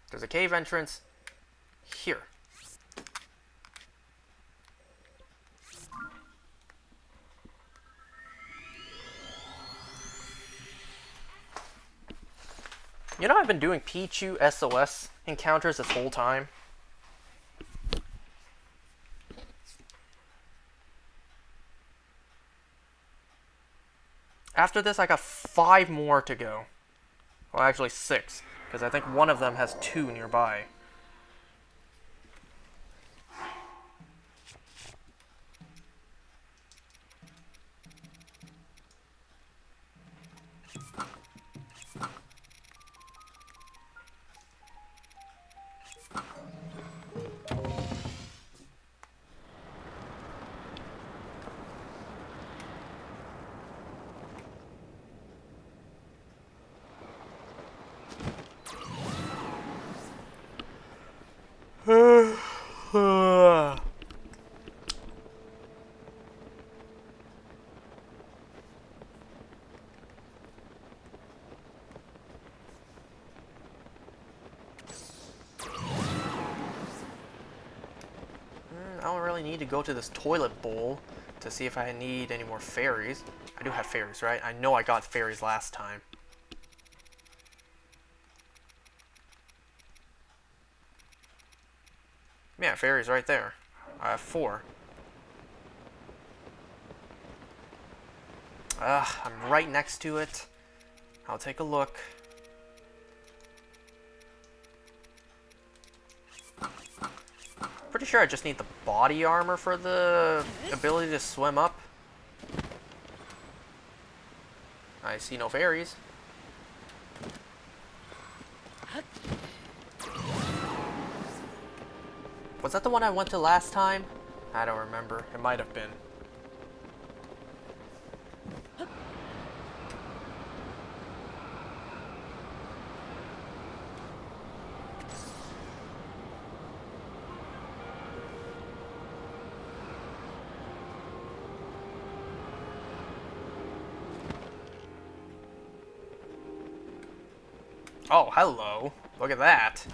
There's a cave entrance here. You know, I've been doing Pichu SOS encounters this whole time. After this, I got 5 more to go. Well, actually 6, because I think one of them has 2 nearby. I don't really need to go to this toilet bowl to see if I need any more fairies. I do have fairies, right? I know I got fairies last time. Yeah, fairies right there. I have 4. I'm right next to it. I'll take a look. Pretty sure I just need the body armor for the ability to swim up. I see no fairies. Was that the one I went to last time? I don't remember. It might have been. Oh, hello. Look at that.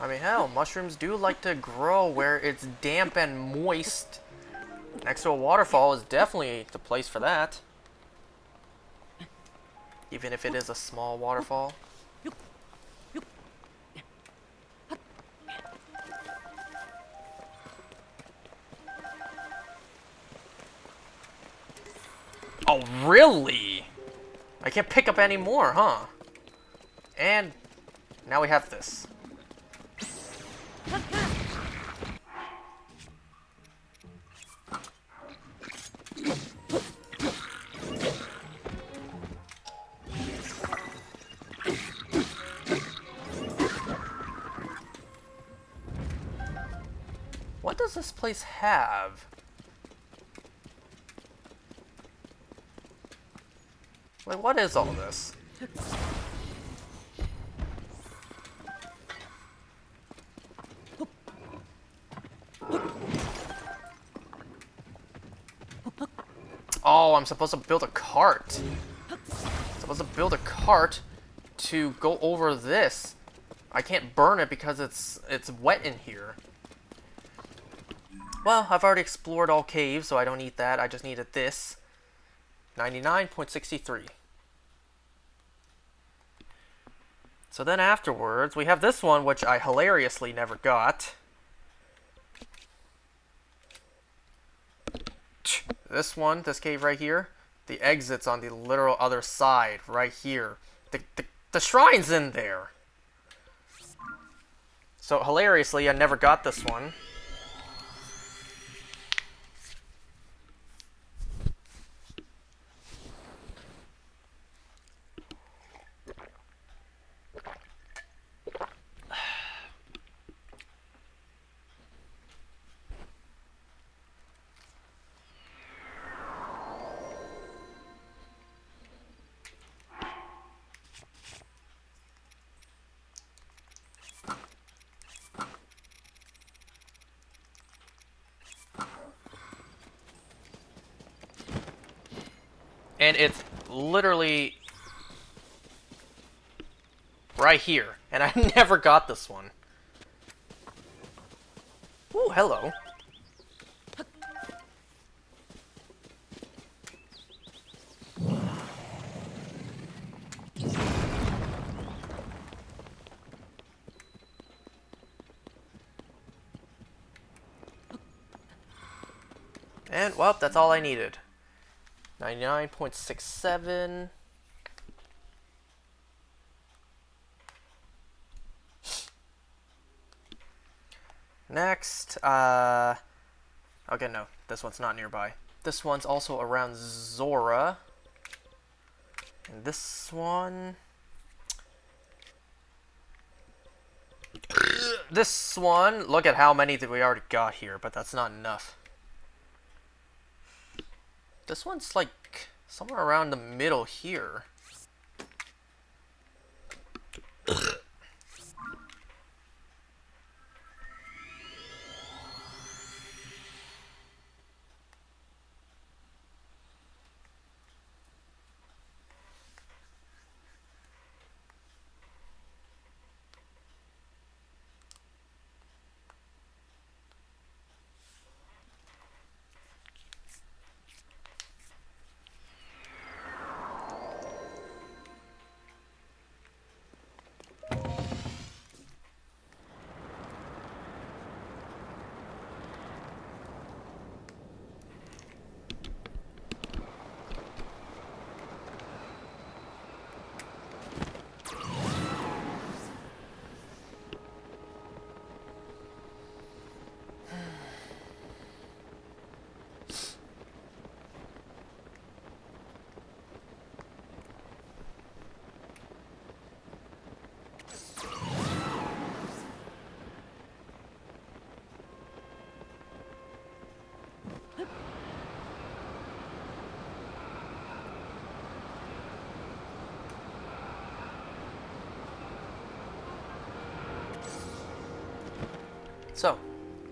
I mean, hell, mushrooms do like to grow where it's damp and moist. Next to a waterfall is definitely the place for that. Even if it is a small waterfall. Oh, really? I can't pick up any more, huh? And now we have this. What does this place have? Like, what is all this? Oh, I'm supposed to build a cart. I'm supposed to build a cart to go over this. I can't burn it because it's wet in here. Well, I've already explored all caves, so I don't need that. I just needed this. 99.63. So then afterwards, we have this one, which I hilariously never got. This one, this cave right here, the exit's on the literal other side, right here. The shrine's in there. So hilariously, I never got this one. And it's literally right here. And I never got this one. Ooh, hello. And, well, that's all I needed. 99.67. Next, okay, no, this one's not nearby. This one's also around Zora. And this one... This one, look at how many that we already got here, but that's not enough. This one's like somewhere around the middle here. So,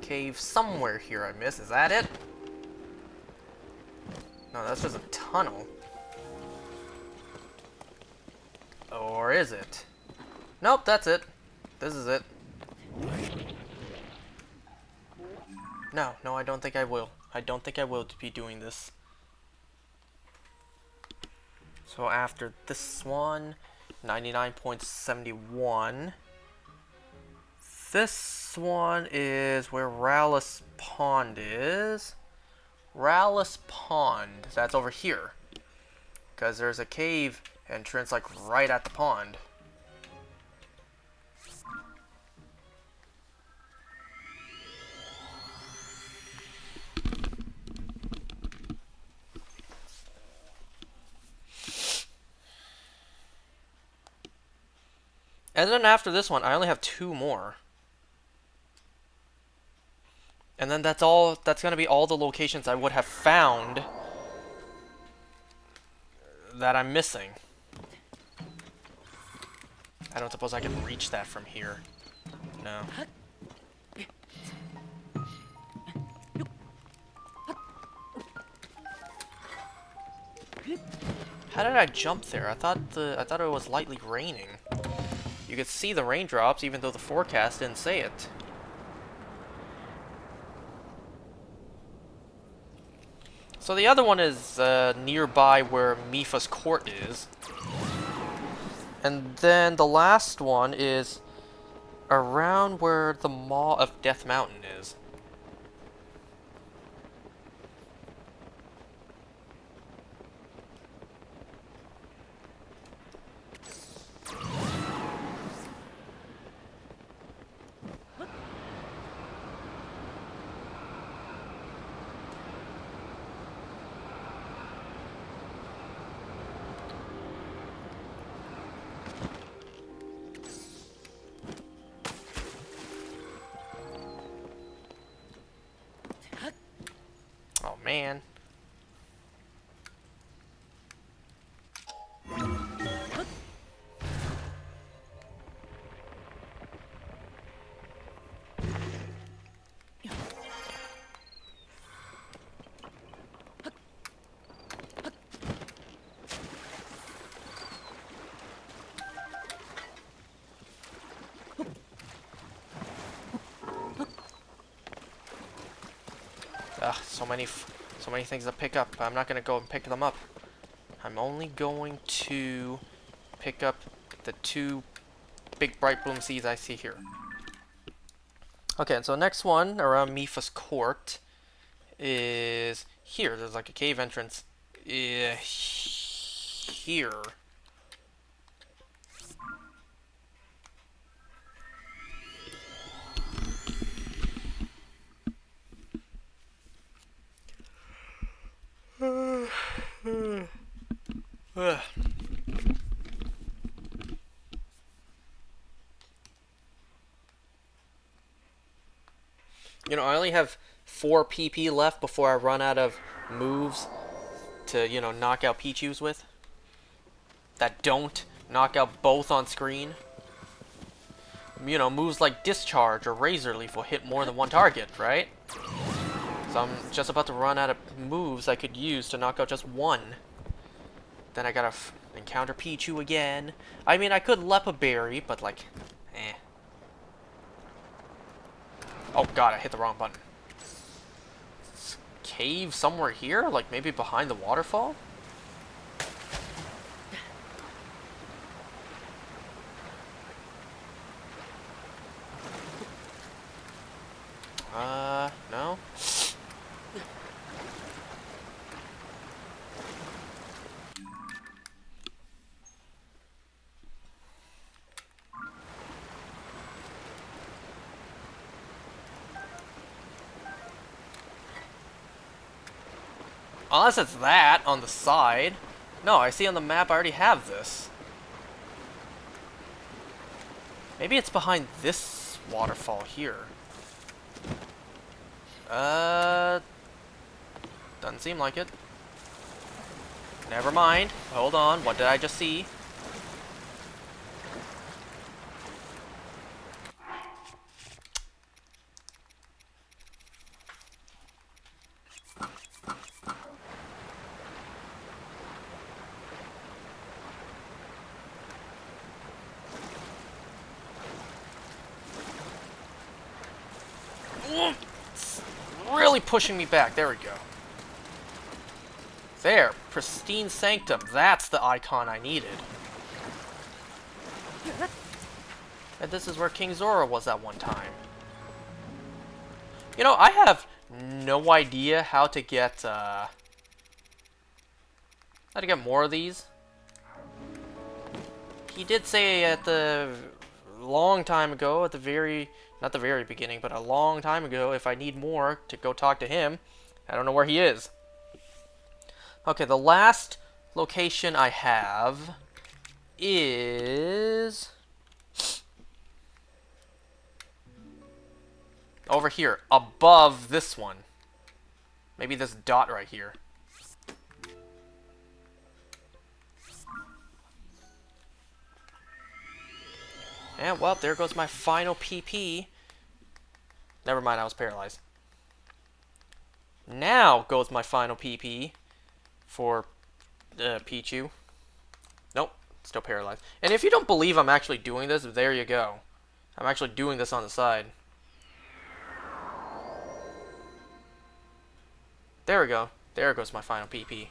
cave somewhere here I missed. Is that it? No, that's just a tunnel. Or is it? Nope, that's it. This is it. No, I don't think I will. I don't think I will be doing this. So after this one, 99.71. This one is where Rallis Pond is. Rallis Pond. That's over here. Because there's a cave entrance like right at the pond. And then after this one, I only have 2 more. And then that's all, that's going to be all the locations I would have found that I'm missing. I don't suppose I can reach that from here. No. How did I jump there? I thought it was lightly raining. You could see the raindrops even though the forecast didn't say it. So the other one is nearby where Mipha's court is. And then the last one is around where the Maw of Death Mountain is. Oh man. So many things to pick up. I'm not gonna go and pick them up. I'm only going to pick up the 2 big bright bloom seeds I see here. Okay, so next one around Mipha's court is here. There's like a cave entrance here. Ugh. You know, I only have 4 PP left before I run out of moves to, you know, knock out Pichus with. That don't knock out both on screen. You know, moves like Discharge or Razor Leaf will hit more than one target, right? So I'm just about to run out of moves I could use to knock out just one. Then I gotta encounter Pichu again. I mean, I could Lepa Berry, but like, eh. Oh god, I hit the wrong button. Cave somewhere here? Like maybe behind the waterfall? No? Unless it's that on the side. No, I see on the map I already have this. Maybe it's behind this waterfall here. Doesn't seem like it. Never mind. Hold on. What did I just see? It's really pushing me back. There we go. There. Pristine Sanctum. That's the icon I needed. And this is where King Zora was at one time. You know, I have no idea how to get more of these. He did say at the long time ago, at the very, not the very beginning, but a long time ago, if I need more, to go talk to him. I don't know where he is. Okay, the last location I have is over here, above this one. Maybe this dot right here. And, well, there goes my final PP. Never mind, I was paralyzed. Now goes my final PP for Pichu. Nope, still paralyzed. And if you don't believe I'm actually doing this, there you go. I'm actually doing this on the side. There we go. There goes my final PP.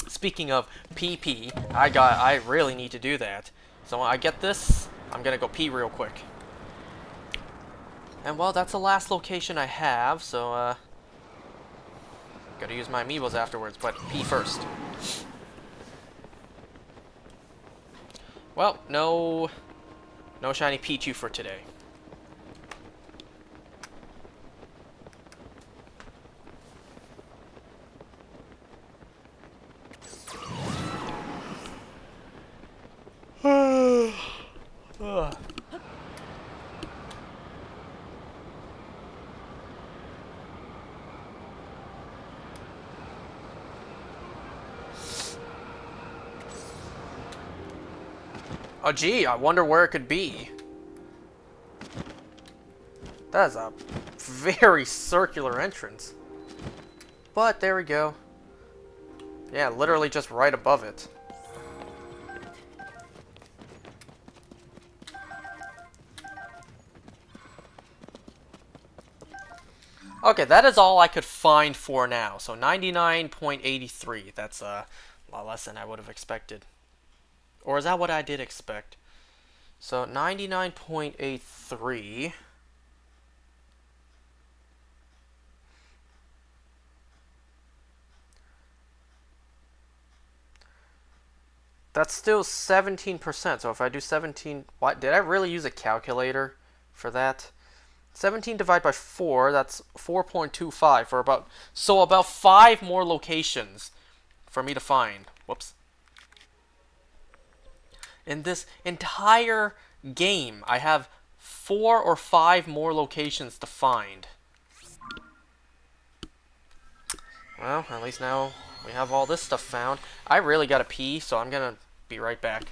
Speaking of PP, I really need to do that. So when I get this, I'm gonna go pee real quick. And well, that's the last location I have, so gotta use my amiibos afterwards, but pee first. Well, no shiny Pichu for today. Oh, gee, I wonder where it could be. That is a very circular entrance. But there we go. Yeah, literally just right above it. Okay, that is all I could find for now. So 99.83. That's a lot less than I would have expected. Or is that what I did expect? So 99.83. That's still 17%. So if I do 17, what did I really use a calculator for that? 17 divided by 4, that's 4.25 for about 5 more locations for me to find. Whoops. In this entire game, I have 4 or 5 more locations to find. Well, at least now we have all this stuff found. I really gotta pee, so I'm gonna be right back.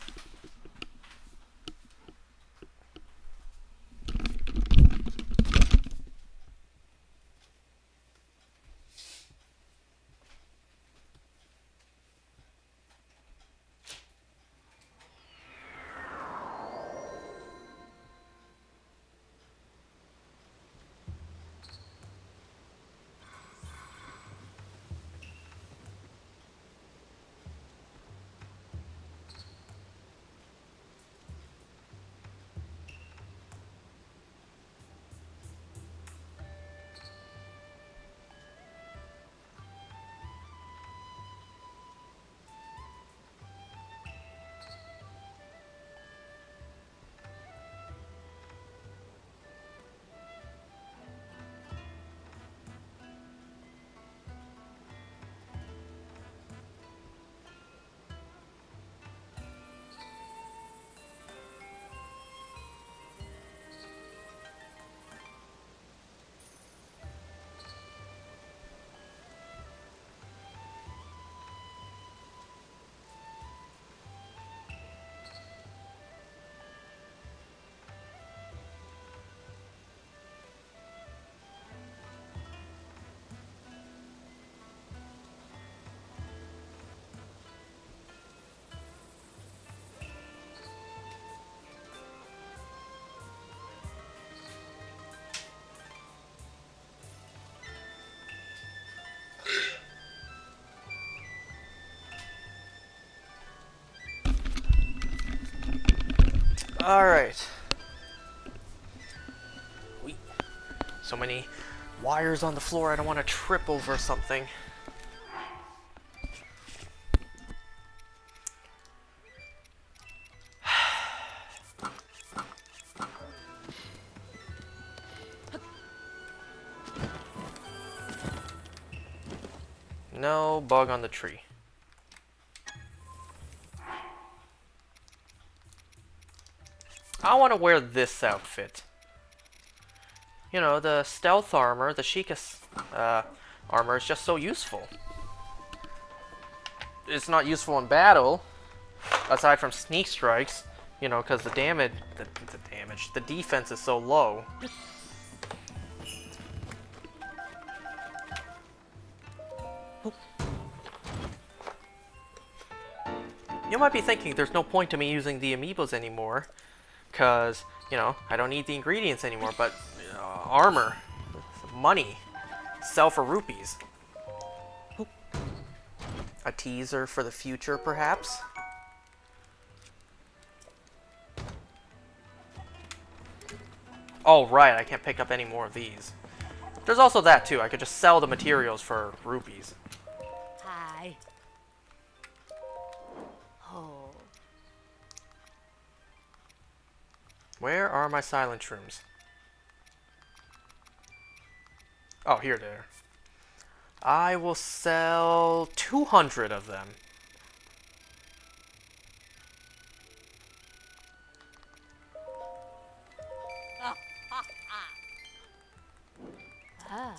Alright. So many wires on the floor, I don't want to trip over something. No bug on the tree. I want to wear this outfit. You know, the stealth armor, the Sheikah armor is just so useful. It's not useful in battle, aside from sneak strikes, you know, because the defense is so low. You might be thinking there's no point to me using the amiibos anymore, because, you know, I don't need the ingredients anymore, but armor, money, sell for rupees. A teaser for the future, perhaps? Oh, right, I can't pick up any more of these. There's also that, too. I could just sell the materials for rupees. Hi. Oh. Where are my silent shrooms? Oh, here they are. I will sell 200 of them. Ah. Ah.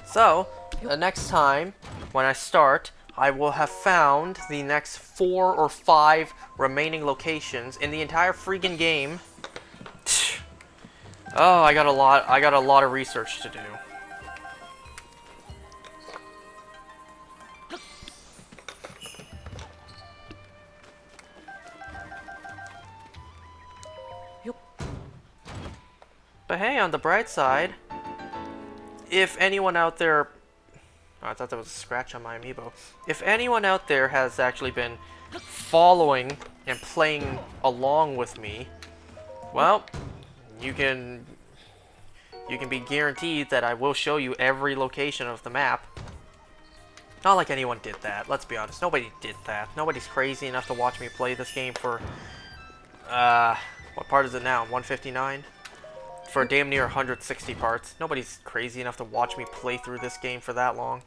So, the next time, when I start, I will have found the next 4 or 5 remaining locations in the entire freaking game. Oh, I got a lot of research to do. But hey, on the bright side, if anyone out there... Oh, I thought there was a scratch on my amiibo. If anyone out there has actually been following and playing along with me, well, you can be guaranteed that I will show you every location of the map. Not like anyone did that, let's be honest. Nobody did that. Nobody's crazy enough to watch me play this game for... what part is it now? 159? For damn near 160 parts. Nobody's crazy enough to watch me play through this game for that long.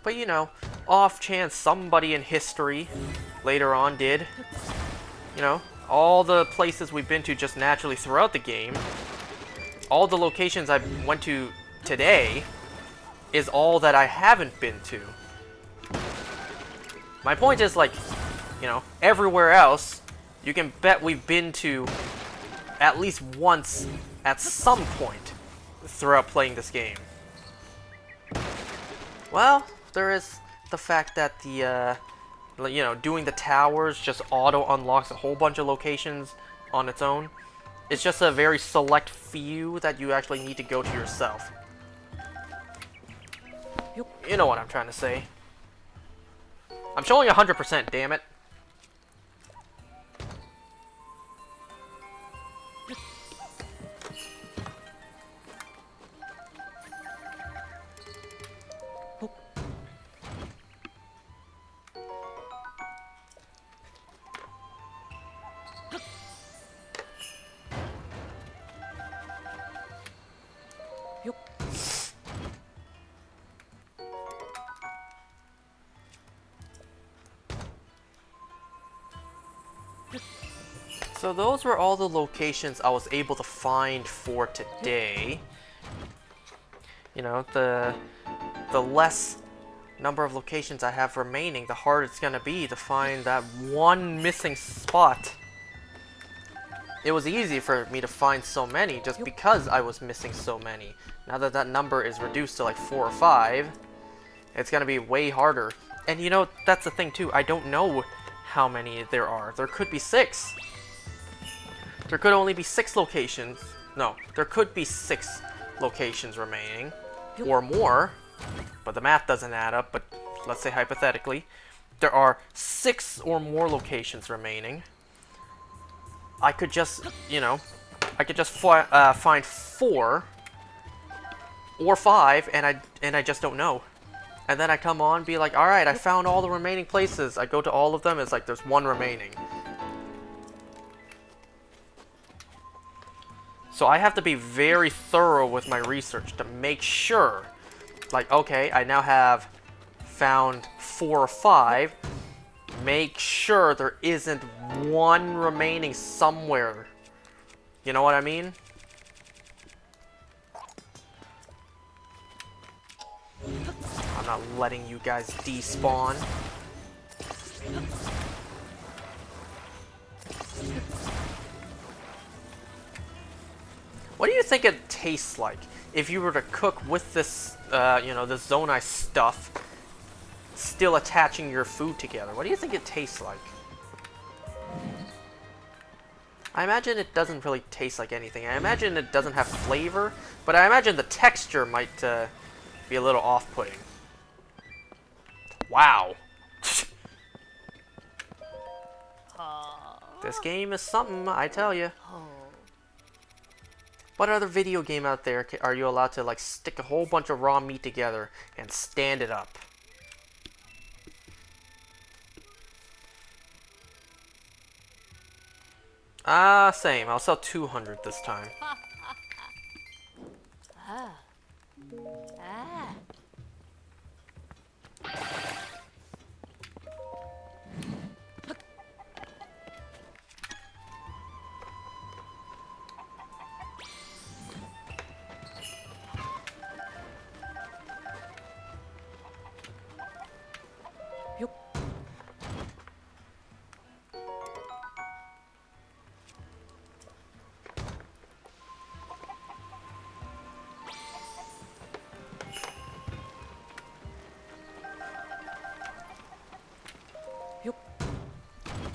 But you know, off chance somebody in history later on did. You know, all the places we've been to just naturally throughout the game, all the locations I went to today, is all that I haven't been to. My point is, like, you know, everywhere else, you can bet we've been to at least once at some point throughout playing this game. Well, there is the fact that the, you know, doing the towers just auto-unlocks a whole bunch of locations on its own. It's just a very select few that you actually need to go to yourself. You know what I'm trying to say. I'm showing 100%, damn it. So those were all the locations I was able to find for today. You know, the less number of locations I have remaining, the harder it's gonna be to find that one missing spot. It was easy for me to find so many just because I was missing so many. Now that that number is reduced to like 4 or 5, it's gonna be way harder. And you know, that's the thing too, I don't know how many there are. There could be 6. There could only be 6 locations. No, there could be 6 locations remaining, or more, but the math doesn't add up. But let's say hypothetically, there are 6 or more locations remaining. I could just, you know, I could just find 4 or 5, and I just don't know. And then I come on, be like, all right, I found all the remaining places. I go to all of them. It's like there's 1 remaining. So I have to be very thorough with my research to make sure, like, okay, I now have found 4 or 5. Make sure there isn't 1 remaining somewhere. You know what I mean? I'm not letting you guys despawn. What do you think it tastes like if you were to cook with this, you know, this Zonai stuff, still attaching your food together? What do you think it tastes like? I imagine it doesn't really taste like anything. I imagine it doesn't have flavor, but I imagine the texture might be a little off-putting. Wow. This game is something, I tell you. What other video game out there are you allowed to, like, stick a whole bunch of raw meat together and stand it up? Same. I'll sell 200 this time.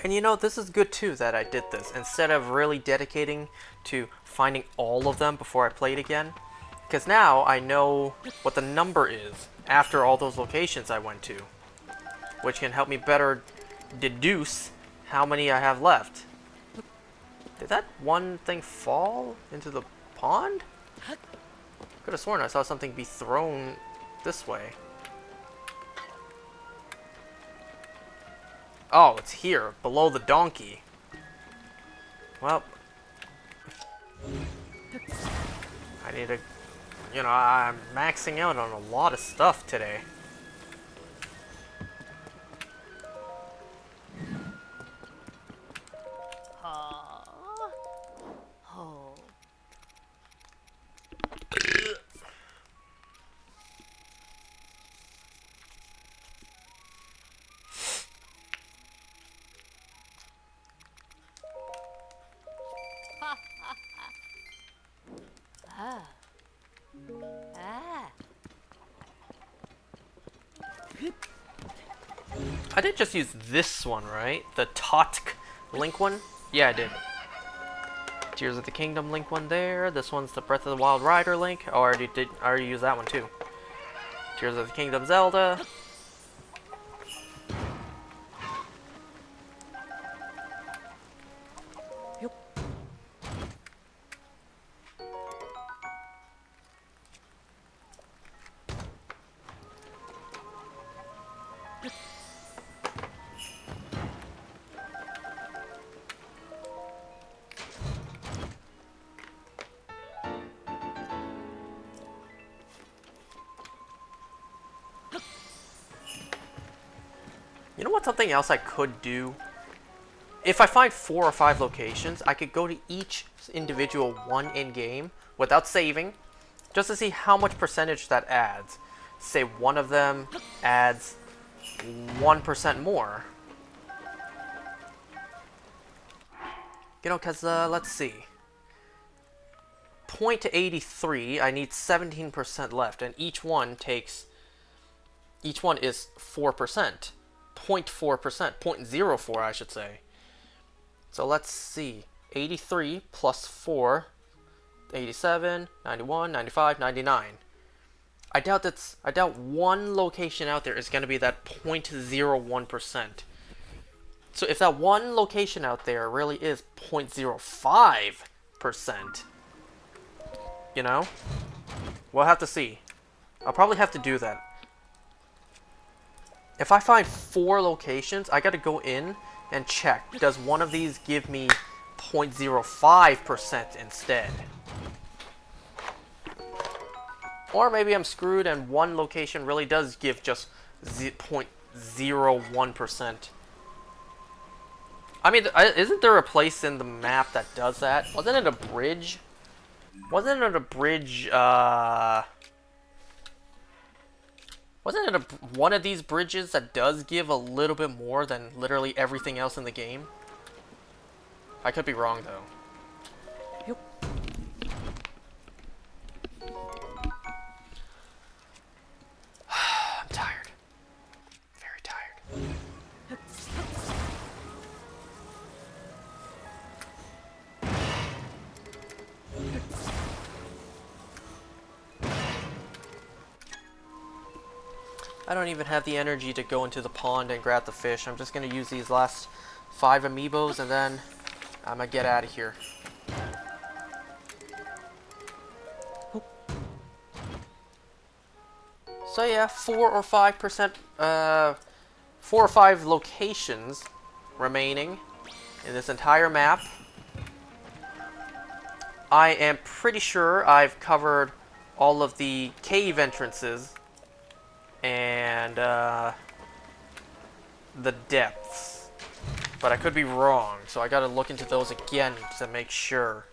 And you know, this is good too that I did this, instead of really dedicating to finding all of them before I played again. Because now I know what the number is after all those locations I went to, which can help me better deduce how many I have left. Did that one thing fall into the pond? Could have sworn I saw something be thrown this way. Oh, it's here, below the donkey. Well, I need to, you know, I'm maxing out on a lot of stuff today. Oh. Oh. Ah. Ah. I did just use this one, right? The Totk Link one? Yeah, I did. Tears of the Kingdom Link one there. This one's the Breath of the Wild Rider Link. Oh, I already used that one too. Tears of the Kingdom Zelda. You know what, something else I could do? If I find 4 or 5 locations, I could go to each individual one in-game without saving, just to see how much percentage that adds. Say one of them adds 1% more. You know, because, let's see. Point to 83, I need 17% left, and each one is 4%. 0.4%, 0.04 I should say. So let's see, 83 plus 4, 87, 91, 95, 99. I doubt one location out there is going to be that 0.01%. So if that one location out there really is 0.05%, you know, we'll have to see. I'll probably have to do that. If I find 4 locations, I gotta go in and check. Does one of these give me 0.05% instead? Or maybe I'm screwed and one location really does give just 0.01%. I mean, isn't there a place in the map that does that? Wasn't it a bridge? Wasn't it a bridge, Wasn't it one of these bridges that does give a little bit more than literally everything else in the game? I could be wrong, though. Yep. I'm tired. Very tired. I don't even have the energy to go into the pond and grab the fish. I'm just going to use these last 5 amiibos and then I'm going to get out of here. So yeah, 4 or 5%, 4 or 5 locations remaining in this entire map. I am pretty sure I've covered all of the cave entrances and the depths, but I could be wrong, so I gotta look into those again to make sure.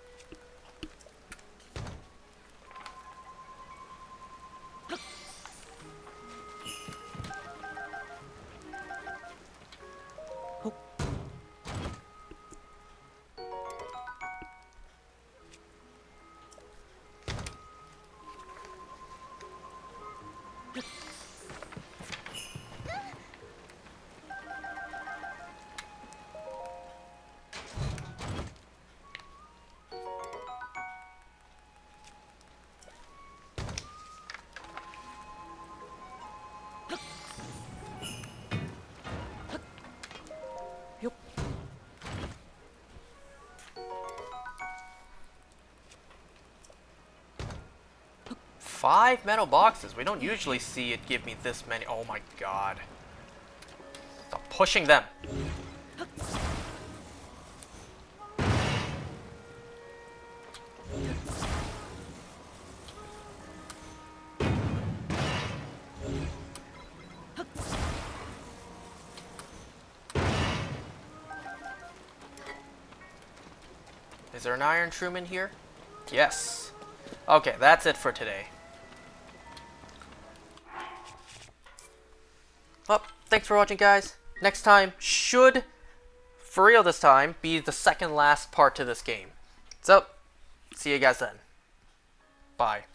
5 metal boxes. We don't usually see it give me this many. Oh my god. Stop pushing them. Is there an iron shroom in here? Yes. Okay, that's it for today. Well, thanks for watching, guys. Next time should, for real this time, be the second last part to this game. So, see you guys then. Bye.